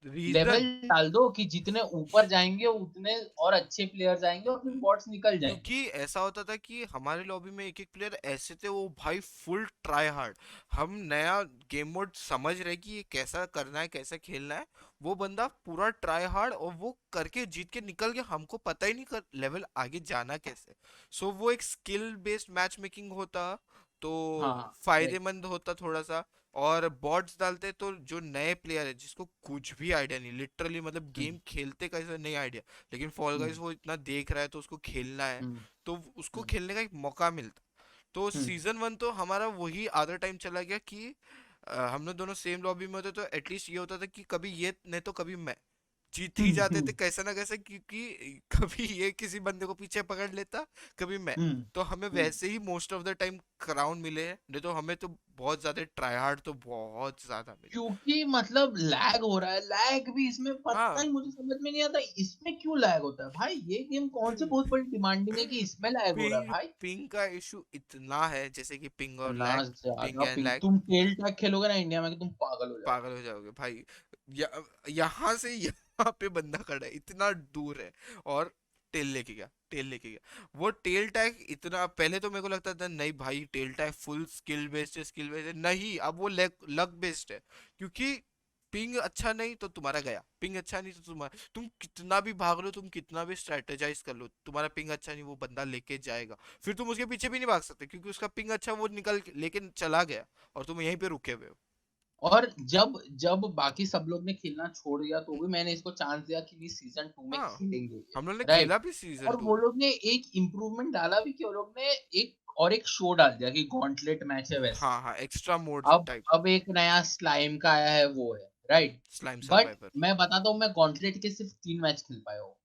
लेवल रीजन, डाल दो कि जितने ऊपर जाएंगे उतने और अच्छे प्लेयर जाएंगे, और फिर बॉट्स निकल जाएंगे। क्योंकि ऐसा होता था कि हमारे लॉबी में एक एक प्लेयर ऐसे थे, वो भाई फुल ट्राई हार्ड, हम नया गेम मोड समझ रहे कि ये कैसा करना है कैसा खेलना है, वो बंदा पूरा ट्राई हार्ड और वो करके जीत के निकल गया, हमको पता ही नहीं कर लेवल आगे जाना कैसे। सो वो एक स्किल बेस्ड मैच मेकिंग होता, तो हाँ, करेक्ट। फायदेमंद होता थोड़ा सा। और बॉट्स डालते तो जो नए प्लेयर है जिसको कुछ भी आइडिया नहीं, लिटरली मतलब हम्म। गेम खेलते कैसे नहीं आइडिया, लेकिन फॉल गाइस हम्म। वो इतना देख रहा है तो उसको खेलना है, हम्म। तो उसको हम्म। खेलने का एक मौका मिलता। तो हम्म। सीजन 1 तो हमारा वही आधा टाइम चला गया कि हम लोग दोनों सेम लॉबी में होते तो एटलीस्ट ये होता था कि कभी ये नहीं तो कभी मैं जीत ही जाते थे कैसे ना कैसे, क्योंकि कभी ये किसी बंदे को पीछे पकड़ लेता, कभी मैं। हम्म तो हमें हम्म। वैसे ही most of the time crown मिले हैं, नहीं तो हमें तो बहुत ज्यादा ट्राई हार्ड तो बहुत ज्यादा मिले। क्योंकि मतलब लैग हो रहा है, लैग भी इसमें पता हाँ, ही मुझे समझ में नहीं आता इसमें क्यों लैग होता है भाई। ये गेम कौन से बहुत बड़ी डिमांडिंग है कि इसमें लैग हो रहा है पिंग भाई। पिंग का इशू इतना है, जैसे कि पिंग और ना लैग, पिंग ज्यादा एंड पिंग, लैग, तुम टेल टैग खेलोगे ना इंडिया में कि तुम पागल हो जाओगे। पागल हो जाओगे भाई। यहाँ से यहाँ पे बंदा खड़ा है, इतना दूर है, और टेल लेके गया, टेल लेके गया। वो टेल टैग इतना, पहले तो मेरे को लगता था नहीं भाई tail tag full skill based है, स्किल बेस्ड है, नहीं अब वो लक लक बेस्ड है। क्योंकि पिंग अच्छा नहीं तो तुम्हारा गया, पिंग अच्छा नहीं तो तुम्हारा, तुम कितना भी भाग लो, तुम कितना भी स्ट्रेटेजाइज कर लो, तुम्हारा पिंग अच्छा नहीं वो बंदा लेके जाएगा। फिर तुम उसके पीछे भी नहीं भाग सकते क्योंकि उसका पिंग अच्छा, वो लेके चला गया और तुम यहीं पे रुके हुए हो। और जब जब बाकी सब लोग ने खेलना छोड़ दिया तो भी मैंने इसको चांस दिया कि नहीं सीजन 2 में हाँ, खेलेंगे ये, हम लोग ने राइट। खेला भी सीजन और टू। वो लोग ने एक इम्प्रूवमेंट डाला भी कि वो लोग ने एक शो डाल दिया कि गॉन्टलेट मैच है वैसे। हाँ हाँ, एक्स्ट्रा मोड अब टाइप। अब एक नया स्लाइम का आया है वो है, राइट। Slime but survivor. मैं बताता हूँ, मैं गॉन्टलेट के सिर्फ 3 मैच खेल पाया हूँ।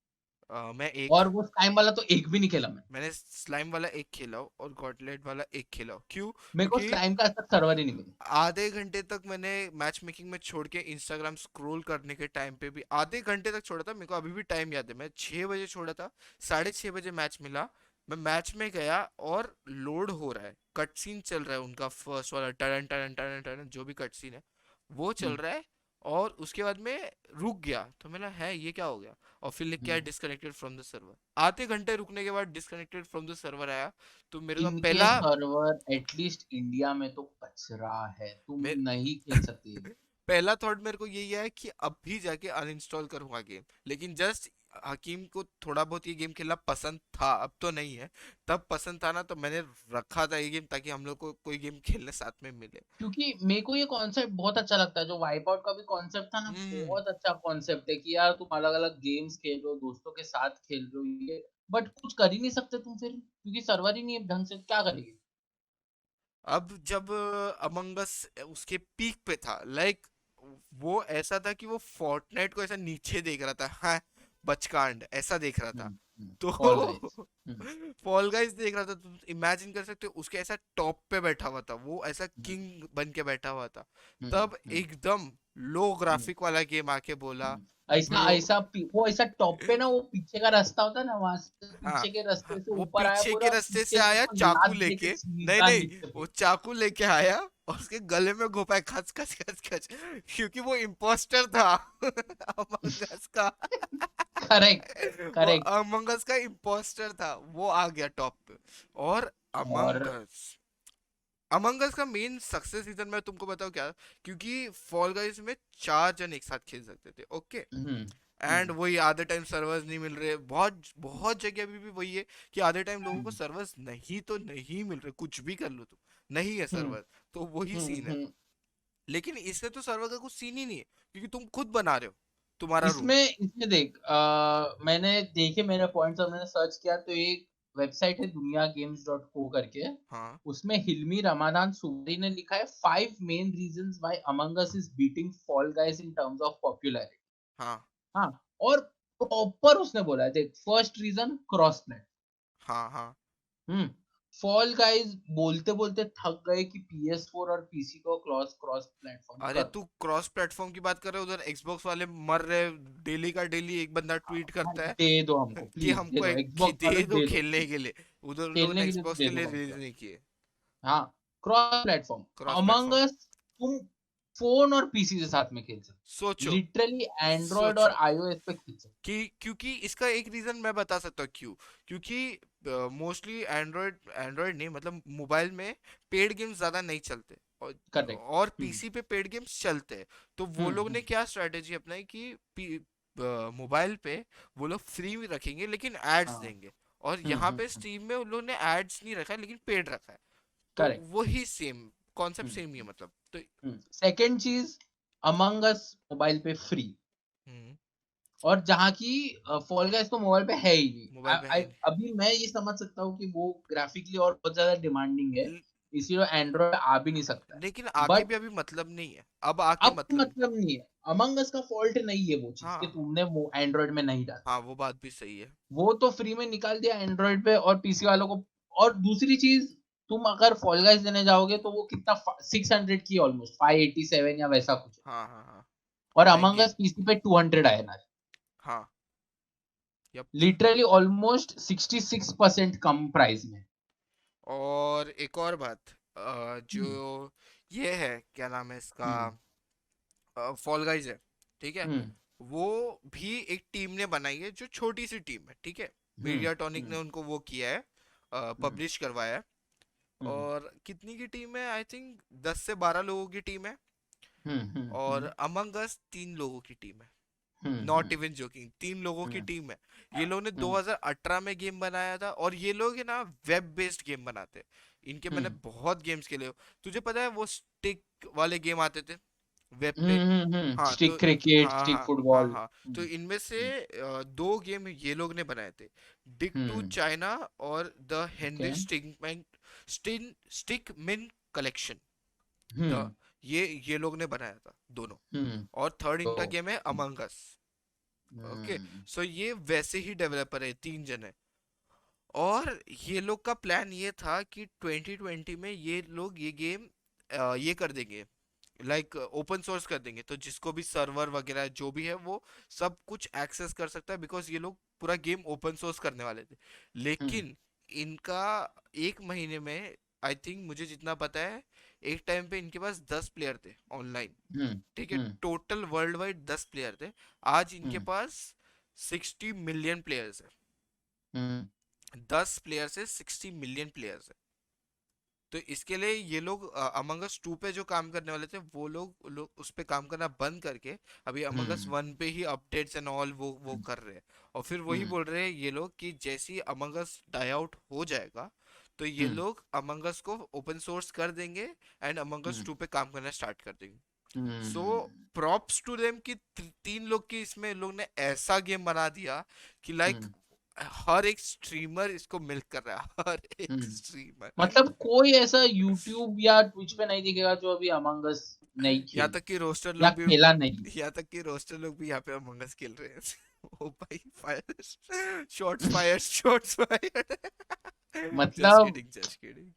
मैं एक, और वो स्लाइम वाला तो एक भी नहीं खेला मैं। मैंने स्लाइम वाला एक खेला हूँ और गॉटलेट वाला एक खेला हूँ। क्यों? मेरे को क्योंकि स्लाइम का आज तक सर्वर ही नहीं मिला। आधे घंटे तक मैंने मैच मेकिंग में छोड़ के इंस्टाग्राम स्क्रॉल करने के टाइम पे भी आधे घंटे तक छोड़ा था। मेरे को अभी भी टाइम याद है, मैं 6 बजे छोड़ा था, 6:30 बजे मैच मिला। मैं मैच में गया और लोड हो रहा है, कट सीन चल रहा है उनका फर्स्ट वाला, टरन टरन टरन टरन जो भी कट सीन है वो चल हम्म रहा है। और उसके बाद में रुक गया तो मैंने है ये क्या हो गया, और फिर लिख के आया हम्म। Disconnected from the server. आधे घंटे रुकने के बाद डिस्कनेक्टेड फ्रॉम द सर्वर आया। तो मेरे का इनके पहला, सर्वर एटलीस्ट इंडिया में तो कचरा है, तुम नहीं खेल सकते। पहला थॉट मेरे को यही है कि अभी जाके अनइंस्टॉल करूंगा गेम। लेकिन जस्ट हकीम को थोड़ा बहुत ये गेम खेलना पसंद था, अब तो नहीं है, तब पसंद था ना, तो मैंने रखा था ये गेम ताकि हम लोग को कोई गेम खेलने साथ में मिले। क्योंकि मेरे को ये कॉन्सेप्ट बहुत अच्छा लगता है, जो वाइप आउट का भी कॉन्सेप्ट था ना, हम्म। बहुत अच्छा कॉन्सेप्ट है कि यार तुम अलग अलग गेम्स खेल रहे हो, दोस्तों के साथ खेल रहे हो ये, बट कुछ कर ही नहीं सकते तुम फिर, क्योंकि सर्वर ही नहीं है ढंग से, क्या करेंगे। अब जब अमंग अस उसके पीक पे था, लाइक वो ऐसा था कि वो फोर्टनाइट को ऐसा नीचे देख रहा था, हाँ, बचकांड ऐसा देख रहा था। तो फॉल गाइस। फॉल गाइस देख रहा था, तो इमेजिन कर सकते हो उसके ऐसा टॉप पे बैठा हुआ था, वो ऐसा किंग बन के बैठा हुआ था। तब एकदम लो ग्राफिक वाला गेम आके बोला, ऐसा ब्रो। ऐसा वो ऐसा टॉप पे ना, वो पीछे का रास्ता होता है ना, वहां से हाँ पीछे के रास्ते हाँ, से वो ऊपर आया पीछे के पूरा, रास्ते से पीछे से आया उसको चाकू लात दे लेके, के नहीं सीधा नहीं, नीचे वो फेंक। चाकू लेके आया और उसके गले में घुपाया, खच खच खच खच, क्योंकि वो इम्पोस्टर था अमंग अस का। करेक्ट वो करेक्ट। अमंग अस का इम्पोस्टर था, वो आ गया टॉप पे। और अमंग और अस, अमंग अस का मेन सक्सेस रीजन मैं तुमको बताऊं क्या, क्योंकि फॉल गाइस में 4 जन एक साथ खेल सकते थे, ओके। हम्म एंड हम्म वही आधे टाइम सर्वर्स नहीं मिल रहे, बहुत बहुत जगह अभी भी वही है कि आधे टाइम लोगों को हम्म सर्वर्स नहीं तो नहीं मिल रहे, कुछ भी कर लो तुम, नहीं है हम्म सर्वर, तो वही सीन है। हम्म। लेकिन इससे तो सर्वर का कुछ सीन ही नहीं है, क्योंकि तुम खुद बना रहे हो तुम्हारा रूम। इसमें इसमें देख, मैंने देखे मेरे पॉइंट्स और मैंने सर्च किया तो एक वेबसाइट है दुनिया गेम्स डॉट को करके। हाँ उसमें हिलमी रमादान सुबरी ने लिखा है 5 main reasons why among us is beating fall guys in terms of popularity. हाँ हाँ। और प्रॉपर उसने बोला है, देख, फर्स्ट रीजन क्रॉस प्लेट। हाँ हाँ। हम्म। फॉल गाइस बोलते बोलते थक गए कि PS4 और पीसी को क्रॉस क्रॉस प्लेटफॉर्म अरे कर। तू क्रॉस प्लेटफॉर्म की बात कर रहे हो, उधर एक्सबॉक्स वाले मर रहे, डेली का डेली एक बंदा ट्वीट हाँ, करता है दे दो हमको कि प्लीज, दे हमको दो एक एक्सबॉक्स वाले, दे दो दे दो खेलने प्लीज। के लिए। उधर उन लोगों ने खेलने के लिए तो एक्सबॉक्स दे के दो लिए हमको रिलीज यार। नहीं किए। हाँ, cross platform. Cross among platform, अस तुम फोन और पीसी के साथ में खेल सकते, सोचो, लिटरली एंड्रॉयड और सोचो आईओएस पे खेल सकते। कि क्योंकि इसका एक रीजन मैं बता सकता हूँ क्यों। क्योंकि मोस्टली एंड्रॉयड एंड्रॉयड नहीं, मतलब मोबाइल में पेड गेम्स ज्यादा नहीं चलते, करेक्ट। और पीसी पे पेड गेम्स चलते हैं। तो वो लोग ने हम्म। क्या स्ट्रेटेजी अपनाई कि मोबाइल पे वो लोग फ्री में रखेंगे लेकिन एड्स हाँ। देंगे, और यहाँ पे हम्म। स्टीम में उन लोगों ने एड्स नहीं रखा है लेकिन पेड रखा है। तो करेक्ट। वही सेम कॉन्सेप्ट सेम ही है, मतलब तो। सेकेंड चीज, अमंग अस मोबाइल पे फ्री, हम्म, और जहाँ की फॉल गाइस तो मोबाइल पे है ही नहीं। मोबाइल पे है नहीं। अभी मैं ये समझ सकता हूँ कि वो ग्राफिकली और बहुत ज्यादा डिमांडिंग है, इसीलिए एंड्रॉइड आ भी नहीं सकता है। लेकिन आके बट भी अभी मतलब नहीं है, अब आके अब मतलब नहीं। मतलब नहीं है, अमंग अस का फॉल्ट नहीं है वो चीज कि हाँ तुमने वो एंड्रॉइड में नहीं डाला। हाँ, वो बात भी सही है। वो तो फ्री में निकाल दिया एंड्रॉइड पे और पीसी वालों को। और दूसरी चीज, तुम अगर फॉल गाइस लेने जाओगे तो वो कितना 600 की ऑलमोस्ट 587 या वैसा कुछ है। हाँ हाँ हाँ, और अमंग महंगी है। अस पीसी पे 200 आया ना, हाँ, यप। लिटरली ऑलमोस्ट 66% कम प्राइस में। और एक और बात, हम्म जो ये है, क्या नाम है इसका, हम्म फॉल गाइज है, ठीक है। हम्म वो भी एक टीम ने बनाई है, जो छोटी सी टीम है, ठीक है। हम्म मीडिया टॉनिक ने हम्म उनको वो किया है, हम्म पब्लिश करवाया है। हम्म और कितनी की टीम है, आई थिंक 10 से 12 लोगों की टीम है। और हम्म अमंग अस 3 लोगों की टीम है। नॉट हम्म इवन जोकिंग, 3 लोगों की हम्म टीम है। ये लोग ने हम्म 2018 में गेम बनाया था, और ये लोग है ना वेब बेस्ड गेम बनाते हैं। इनके मैंने हम्म बहुत गेम्स खेले हो। तुझे पता है वो स्टिक वाले गेम आते थे वेब पे। हाँ स्टिक तो, क्रिकेट, हाँ स्टिक हाँ हाँ फुटबॉल। हाँ, तो इनमें से 2 गेम ये लोग ने बनाए थे, डिक टू हम्म चाइना और the okay. Henry Stickmin collection. The hmm ये लोग ने बनाया था दोनों। हम्म और थर्ड तो इनका गेम है अमंग अस। ओके, हम्म सो ये वैसे ही डेवलपर है, 3 जन है। और ये लोग का प्लान ये था कि 2020 में ये लोग ये गेम ये कर देंगे, लाइक ओपन सोर्स कर देंगे, तो जिसको भी सर्वर वगैरह जो भी है वो सब कुछ एक्सेस कर सकता है, बिकॉज ये लोग पूरा गेम ओपन सोर्स करने वाले थे। हम्म लेकिन इनका 1 महीने में, आई थिंक मुझे जितना पता है, एक टाइम पे इनके पास 10 प्लेयर थे ऑनलाइन, हम्म ठीक है। हम्म टोटल वर्ल्ड वाइड 10 प्लेयर थे। आज इनके हम्म पास 60 मिलियन प्लेयर्स है। हम्म 10 प्लेयर से 60 मिलियन प्लेयर्स है। तो इसके लिए ये लोग अमंग अस 2 पे जो काम करने वाले थे, वो लोग उस पे काम करना बंद करके अभी अमंग अस हम्म 1 पे ही अपडेट्स एंड ऑल वो कर रहे हैं। और फिर वही हम्म बोल रहे हैं ये लोग कि जैसे ही अमंग अस डाई आउट हो जाएगा, तो ये हम्म लोग अमंग अस को ओपन सोर्स कर देंगे एंड अमंग अस हम्म 2 पे काम करना स्टार्ट कर देंगे। सो हम्म प्रॉप्स टू देम कि 3 लोग की इसमें लोग ने ऐसा गेम बना दिया कि लाइक हम्म हर एक स्ट्रीमर इसको मिल्क कर रहा है, हर एक हम्म। स्ट्रीमर। मतलब कोई ऐसा यूट्यूब या ट्विच पे नहीं दिखेगा जो अभी अमंग अस नहीं यहाँ खेले तक कि रोस्टर या लोग भी, खेला नहीं। यहाँ तक कि रोस्टर लोग भी यहाँ पे अमंग अस खेल रहे हैं। ओ भाई, fire, shots fire, shots fire. Just मतलब किडिंग, जस्ट किडिंग।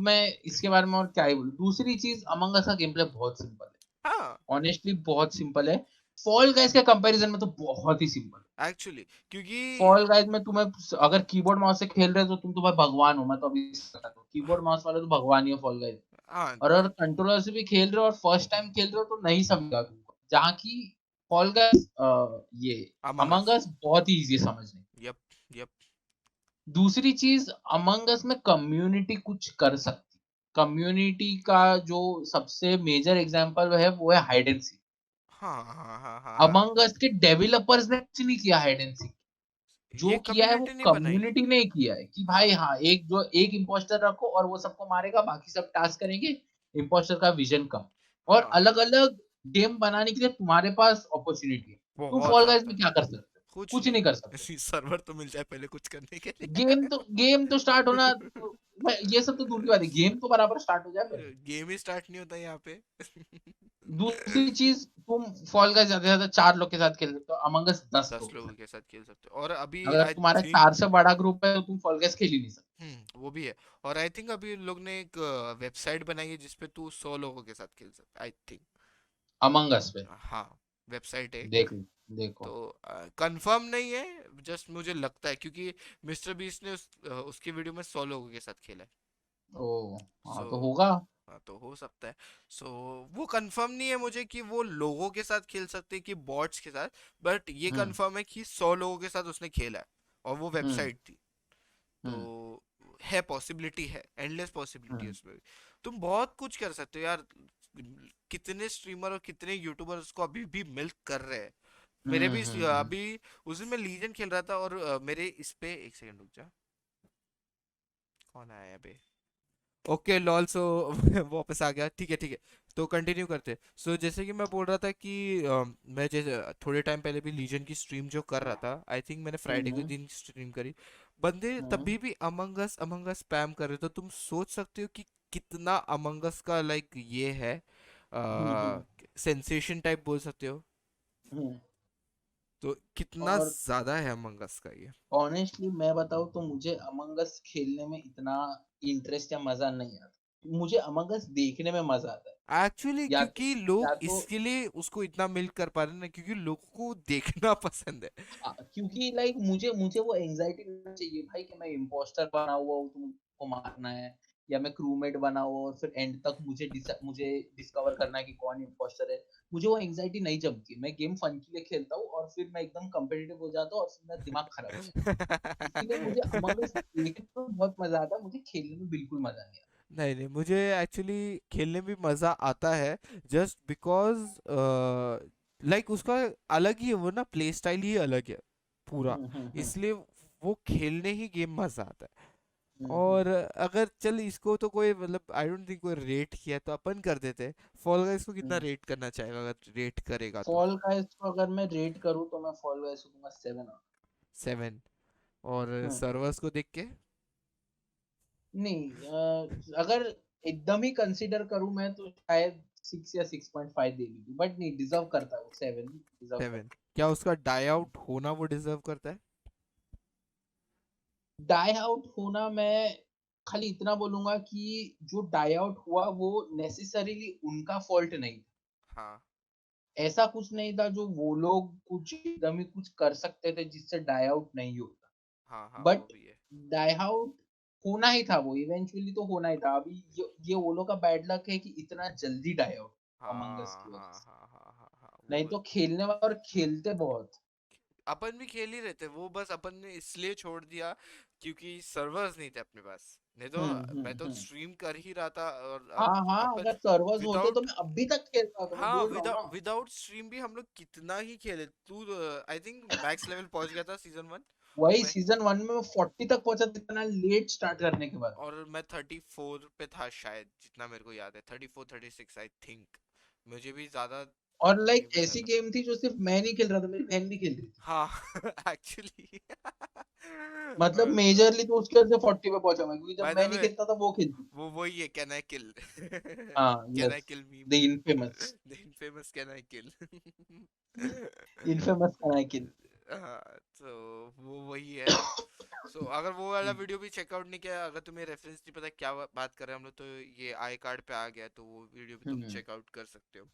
मैं इसके बारे में और क्या ही बोलूं। दूसरी चीज, अमंग अस का गेम प्ले बहुत सिंपल है, हाँ, ऑनेस्टली बहुत सिंपल है। फॉल गाइस के कंपैरिजन में तो बहुत ही सिंपल है। एक्चुअली क्योंकि फॉल गाइस में तुम्हें अगर कीबोर्ड माउस से खेल रहे हो तो तुम तो भाई भगवान हो। मैं तो अभी कीबोर्ड माउस वाले तो भगवान ही हो फॉल गाइस। हाँ, और अगर कंट्रोलर से भी खेल रहे हो और फर्स्ट टाइम खेल रहे हो तो नहीं समझेगा तुमको, जहाँ की फॉल गाइस ये अमंग अमंग अस, अस बहुत ही इजी है समझने। Yup yup. दूसरी चीज, अमंग अस में कम्युनिटी कुछ कर सकती। कम्युनिटी का जो सबसे मेजर एग्जांपल है वो है हाइड एंड सीक। हाँ हाँ हाँ हाँ हाँ, अमंग अस के डेवलपर्स ने कुछ नहीं किया हाइड एंड सीक। जो ये किया है वो कम्युनिटी नहीं बनाई। कम्युनिटी ने किया है कि भाई हाँ हाँ, एक इम्पोस्टर रखो और वो सबको मारेगा, बाकी सब टास्क करेंगे। इम्पोस्टर का विजन कम। और हाँ, अलग अलग गेम बनाने के लिए तुम्हारे पास अपॉर्चुनिटी है। तुम बहुत फॉल गाइस ज्यादा। में क्या कर सकते हो? कुछ कुछ नहीं कर सकते। नहीं। सर्वर तो मिल जाए पहले कुछ करने के गेम तो स्टार्ट होना लिए। ये सब तो दूर की बात है, गेम तो बराबर स्टार्ट हो जाए पहले। गेम ही स्टार्ट नहीं होता यहाँ पे। दूसरी चीज, तुम फॉल गाइस ज्यादा से ज्यादा 4 लोग के साथ खेल सकते हो, अमंग अस 10 दस लोग के लोगों साथ। के साथ खेल सकते हो, और अभी अगर आई तुम्हारा थिंक, 4 से बड़ा ग्रुप है तो तुम फॉल गाइस खेल ही नहीं सकते। वो भी है। और आई थिंक अभी लोग ने एक वेबसाइट बनाई है जिसपे तू 100 लोगों के साथ खेल सकता, आई थिंक। अमंग अस पे हाँ, वेबसाइट है एक। देख तो देखो। कंफर्म नहीं है, जस्ट मुझे लगता है, क्योंकि मिस्टर बीस्ट ने उसकी वीडियो में 100 लोगों के साथ खेला है। ओ सो हाँ तो होगा। हाँ, तो हो सकता है। सो वो कंफर्म नहीं है मुझे कि वो लोगों के साथ खेल सकते हैं कि बॉट्स के साथ। बट ये हम्म कंफर्म है कि 100 लोगों के साथ उसने खेला है, और वो हम्म वेबसाइट थी। तो हम्म है, पॉसिबिलिटी है, एंडलेस पॉसिबिलिटी है हम्म उसमें भी। तुम बहुत कुछ कर सकते हो यार। कितने स्ट्रीमर और कितने यूट्यूबर उसको अभी भी मिल्क कर रहे हैं। मेरे भी हम्म। अभी उस दिन मैं लीजन खेल रहा था, और मेरे इस पे एक सेकंड रुक जा, कौन आया बे। ओके लॉल, सो वापस आ गया, ठीक है ठीक है। तो कंटिन्यू करते। सो जैसे कि मैं बोल रहा था कि मैं जैसे थोड़े टाइम पहले भी लीजन की स्ट्रीम जो कर रहा था, आई थिंक मैंने फ्राइडे के हम्म दिन स्ट्रीम करी। बंदे तभी भी अमंग अस स्पैम कर रहे, तो तुम सोच सकते हो कि कितना अमंग अस का लाइक ये है, हम्म सेंसेशन टाइप बोल सकते हो, हम्म। तो कितना और ज्यादा है अमंग अस का ये। ऑनेस्टली मैं बताऊँ तो मुझे अमंग अस खेलने में इतना इंटरेस्ट या मजा नहीं आता, मुझे अमंग अस देखने में मजा आता है। एक्चुअली या तो क्योंकि लोग या तो इसके लिए उसको इतना मिल्क कर पा रहे हैं ना, क्योंकि लोगों को देखना पसंद है। हाँ, क्योंकि लाइक मुझे मुझे वो एंजाइटी नहीं चाहिए भाई कि मैं इम्पोस्टर बना हुआ हूँ तो मुझको मारना है, या मैं क्रूमेट बना हुआ हूँ और फिर एंड तक मुझे डिस्कवर करना है कि कौन इम्पोस्टर है। मुझे वो एंजाइटी नहीं जमती, मैं गेम फन के लिए खेलता हूँ और फिर मैं एकदम कम्पिटिटिव हो जाता हूँ और फिर मेरा दिमाग खराब हो जाता है। इसीलिए मुझे अमंग अस देखने में बहुत मजा आता है, मुझे खेलने में बिल्कुल मजा नहीं नहीं नहीं, मुझे एक्चुअली खेलने में मजा आता है, जस्ट बिकॉज लाइक उसका अलग ही है, वो ना प्ले स्टाइल ही अलग है पूरा, आता। इसलिए वो खेलने ही गेम मजा आता है। हम्म हम्म और अगर चल इसको तो कोई मतलब आई डोंट थिंक कोई रेट किया है, तो अपन कर देते हैं। फॉल गाइस को कितना हम्म। रेट करना चाहेगा, अगर रेट करेगा तो? फॉल गाइस को अगर मैं रेट करूँ तो मैं फॉल गाइस को दूंगा 7। 7? और हम्म। सर्वर्स को देख के? नहीं, अगर एकदम ही कंसीडर करूँ मैं तो शायद 6 या 6.5 दे दूँ, बट नहीं, डिजर्व करता है वो 7, डिजर्व 7? करता क्या उसका डाई आउट होना वो डिजर्व करता है? है। डाई आउट होना, मैं खाली इतना बोलूंगा कि जो डाई आउट हुआ वो नेसेसरीली उनका फॉल्ट नहीं था। हाँ ऐसा कुछ नहीं था जो वो लोग कुछ एकदम ही कुछ कर सकते थे जिससे डाई आउट नहीं होता। हाँ हाँ, वो बट भी है। डाई आउट होना ही था, वो इवेंचुअली तो होना ही था। अभी ये वो लोग का बैड लक है कि इतना जल्दी डाई आउट अमंग अस हाँ की वजह हाँ से, हाँ हाँ हाँ हाँ, नहीं वो तो खेलने वाले और खेलते बहुत। अपन भी खेल ही रहे थे, वो बस अपन ने इसलिए छोड़ दिया क्योंकि सर्वर्स नहीं थे अपने पास, नहीं तो मैं तो हम्म। स्ट्रीम कर ही रहा था। और हाँ हाँ, अपन अगर सर्वर्स होते तो विदाउट, मैं अभी तक खेलता, तो मैं हाँ बोल रहा हूँ ना। विदाउट स्ट्रीम भी हम लोग कितना ही खेले। तू आई थिंक मैक्स लेवल पहुंच गया था सीजन 1। वही मैं सीजन 1 में मैं 40 तक पहुंचा था, इतना लेट स्टार्ट करने के बाद। और मैं 34 पे था शायद, जितना मेरे को याद है, 34 36 आई थिंक। मुझे भी ज्यादा और नहीं लाइक पता ऐसी था। गेम थी जो सिर्फ मैं नहीं खेल रहा था, मेरी बहन भी खेल रही थी। हाँ एक्चुअली मतलब मेजरली तो उसके वजह से 40 पे पहुंचा मैं, क्योंकि जब बाय द मैं नहीं वे, खेलता था वो खेलती थी। वो वही है, कैन आई किल? हाँ, can I yes, kill meme. The infamous, the infamous can I kill. Infamous can I kill. हाँ, तो वो वही है। सो अगर वो वाला वीडियो भी चेकआउट नहीं किया, अगर तुम्हें रेफरेंस नहीं पता क्या बात कर रहे हैं हम लोग, तो ये आई कार्ड पे आ गया, तो वो वीडियो भी तुम हम्म चेकआउट कर सकते हो।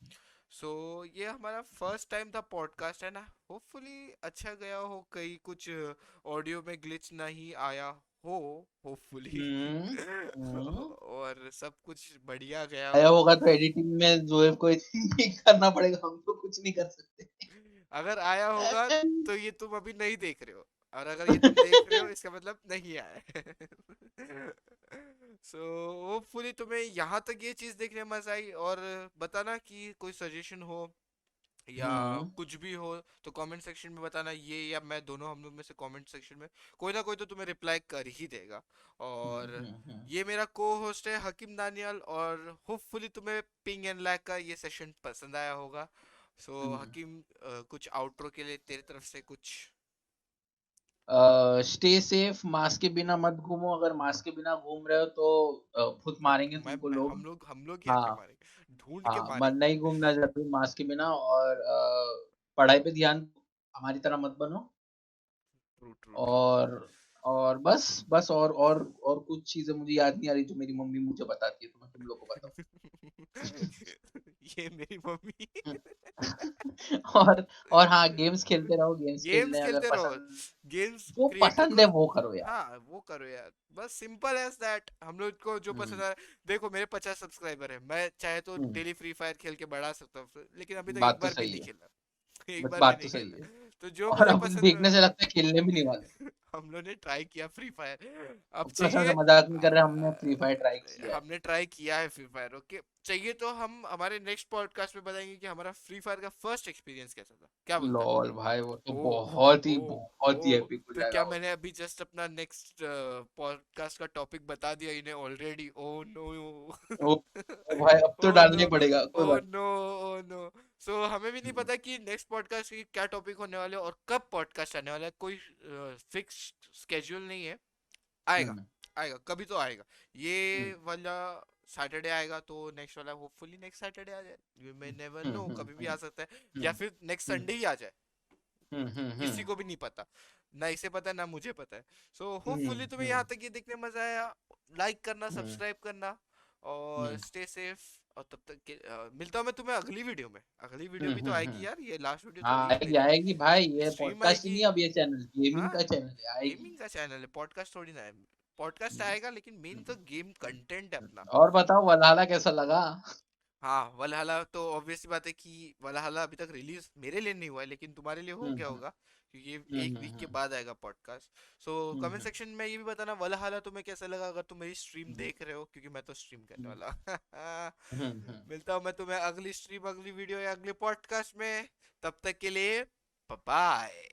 सो ये हमारा फर्स्ट टाइम था पॉडकास्ट, है ना? होपफुली अच्छा गया हो, कहीं कुछ ऑडियो में ग्लिच नहीं आया हो, होपफुली। हम्म हम्म। और सब कुछ बढ़िया गया आया हो। होगा तो एडिटिंग में जोएब को नहीं करना पड़ेगा, हम तो कुछ नहीं कर सकते। अगर आया होगा तो ये तुम अभी नहीं देख रहे हो, और अगर ये तुम देख रहे हो इसका मतलब नहीं आया है। सो होपफुली तुम्हें यहाँ तक ये चीज देखने में मजा आई, और बताना कि कोई सजेशन हो या हम्म कुछ भी हो तो कमेंट सेक्शन में बताना, ये या मैं दोनों, हम लोग में से कमेंट सेक्शन में कोई ना कोई तो तुम्हें रिप्लाई कर ही देगा। और हम्म। ये मेरा को होस्ट है हकीम दानियल, और होपफुली तुम्हें पिंग एंड लैग का ये सेशन पसंद आया होगा। सो हकीम, कुछ आउटरो के लिए तेरी तरफ से कुछ? स्टे सेफ, मास्क के बिना मत घूमो, अगर मास्क के बिना घूम रहे हो तो खुद मारेंगे तुमको मैं लोग। हम लोग क्या क्या हाँ मारेंगे, ढूंढ के हाँ, मन मारेंगे। नहीं घूमना चाहते मास्क के बिना, और पढ़ाई पे ध्यान, हमारी तरह मत बनो। True true true true. और बस और कुछ चीजें मुझे याद नहीं आ रही जो मेरी मम्मी मुझे बताती है, तो मैं तुम लोग को बताऊं। ये मेरी मम्मी। और हाँ, गेम्स खेलते रहो, गेम्स गेम्स खेलने अगर खेलते रहो, पसंद, गेम्स जो क्रिएटर पसंद को। है वो करो यार। हाँ वो करो यार, बस सिंपल एज दैट। हम लोग को जो पसंद हम्म आ रहा है, देखो मेरे 50 सब्सक्राइबर है, मैं चाहे तो हम्म। डेली फ्री फायर खेल के बढ़ा सकता हूँ, लेकिन अभी तक एक बात तो बार भी सही नहीं है, खेला। एक बट बार भी बात तो नहीं सही खेला। है। तो जो और मुझे अब पसंद देखने से लगता है खेलने भी नहीं वाले। हम लोग ने ट्राई किया फ्री फायर, अब अब कसम से चाहिए। मजाक नहीं कर रहे, हमने फ्री फायर ट्राई किया है। हमने ट्राई किया है फ्री फायर, ओके। चाहिए तो हम हमारे नेक्स्ट पॉडकास्ट में बताएंगे कि हमारा फ्री फायर का फर्स्ट एक्सपीरियंस कैसा था, क्या बोलता है? लॉल भाई, वो तो ओ बहुत ओ ही बहुत ही ओ, एपिक हो तो जाएगा क्या वो मैंने अभी जस्ट अपना नेक्स्ट पॉडकास्ट का टॉपिक बता दिया इन्हें ऑलरेडी? Oh no. तो। वो भाई अब तो ओ डालना नो, ही पड़ेगा, कोई ओ बात नो, ओ नो। सो हमें भी नहीं पता कि नेक्स्ट पॉडकास्ट की क्या टॉपिक होने वाले और कब पॉडकास्ट आने वाला है, कोई फिक्स स्केड्यूल नहीं है। आएगा, हम्म आएगा कभी तो आएगा। ये हम्म वाला सैटरडे आएगा तो नेक्स्ट वाला होपफुली नेक्स्ट सैटरडे आ जाए, you may never hmm no, hmm कभी भी आ हम्म सकता है, या हम्म फिर नेक्स्ट हम्म संडे ही आ जाए। किसी हम्म को भी नहीं पता, ना इसे पता है ना मुझे पता है। सो हम्म होपफुली तुम्हें हम्म यहाँ तक ये देखने में मजा आया। लाइक करना, हम्म सब्सक्राइब करना, और हम्म स्टे सेफ। और तब तक मिलता हूँ मैं तुम्हें अगली वीडियो में। अगली वीडियो भी तो आएगी हम्म। यार, ये लास्ट वीडियो थोड़ी है आएगी मेरी। आएगी भाई, ये स्ट्रीम पॉडकास्ट ही आएगी। नहीं, अब ये चैनल गेमिंग हाँ, का चैनल है, आएगी। गेमिंग का चैनल है, पॉडकास्ट थोड़ी ना है। पॉडकास्ट हम्म, आएगा लेकिन मेन तो गेम कंटेंट है अपना। और बताओ वलहाला कैसा लगा? हाँ, वलहला तो ऑब्वियस सी बात है कि वलहला अभी तक रिलीज मेरे लिए नहीं हुआ है, लेकिन तुम्हारे लिए हो हम्म गया हम्म होगा, क्योंकि ये एक वीक के हम्म बाद आएगा पॉडकास्ट। सो कमेंट हम्म सेक्शन में ये भी बताना वलहला तुम्हें कैसा लगा, अगर तुम मेरी स्ट्रीम हम्म देख रहे हो, क्योंकि मैं तो स्ट्रीम करने हम्म वाला। हम्म। मिलता हूँ मैं तुम्हें अगली स्ट्रीम, अगली वीडियो या अगले पॉडकास्ट में। तब तक के लिए बाय।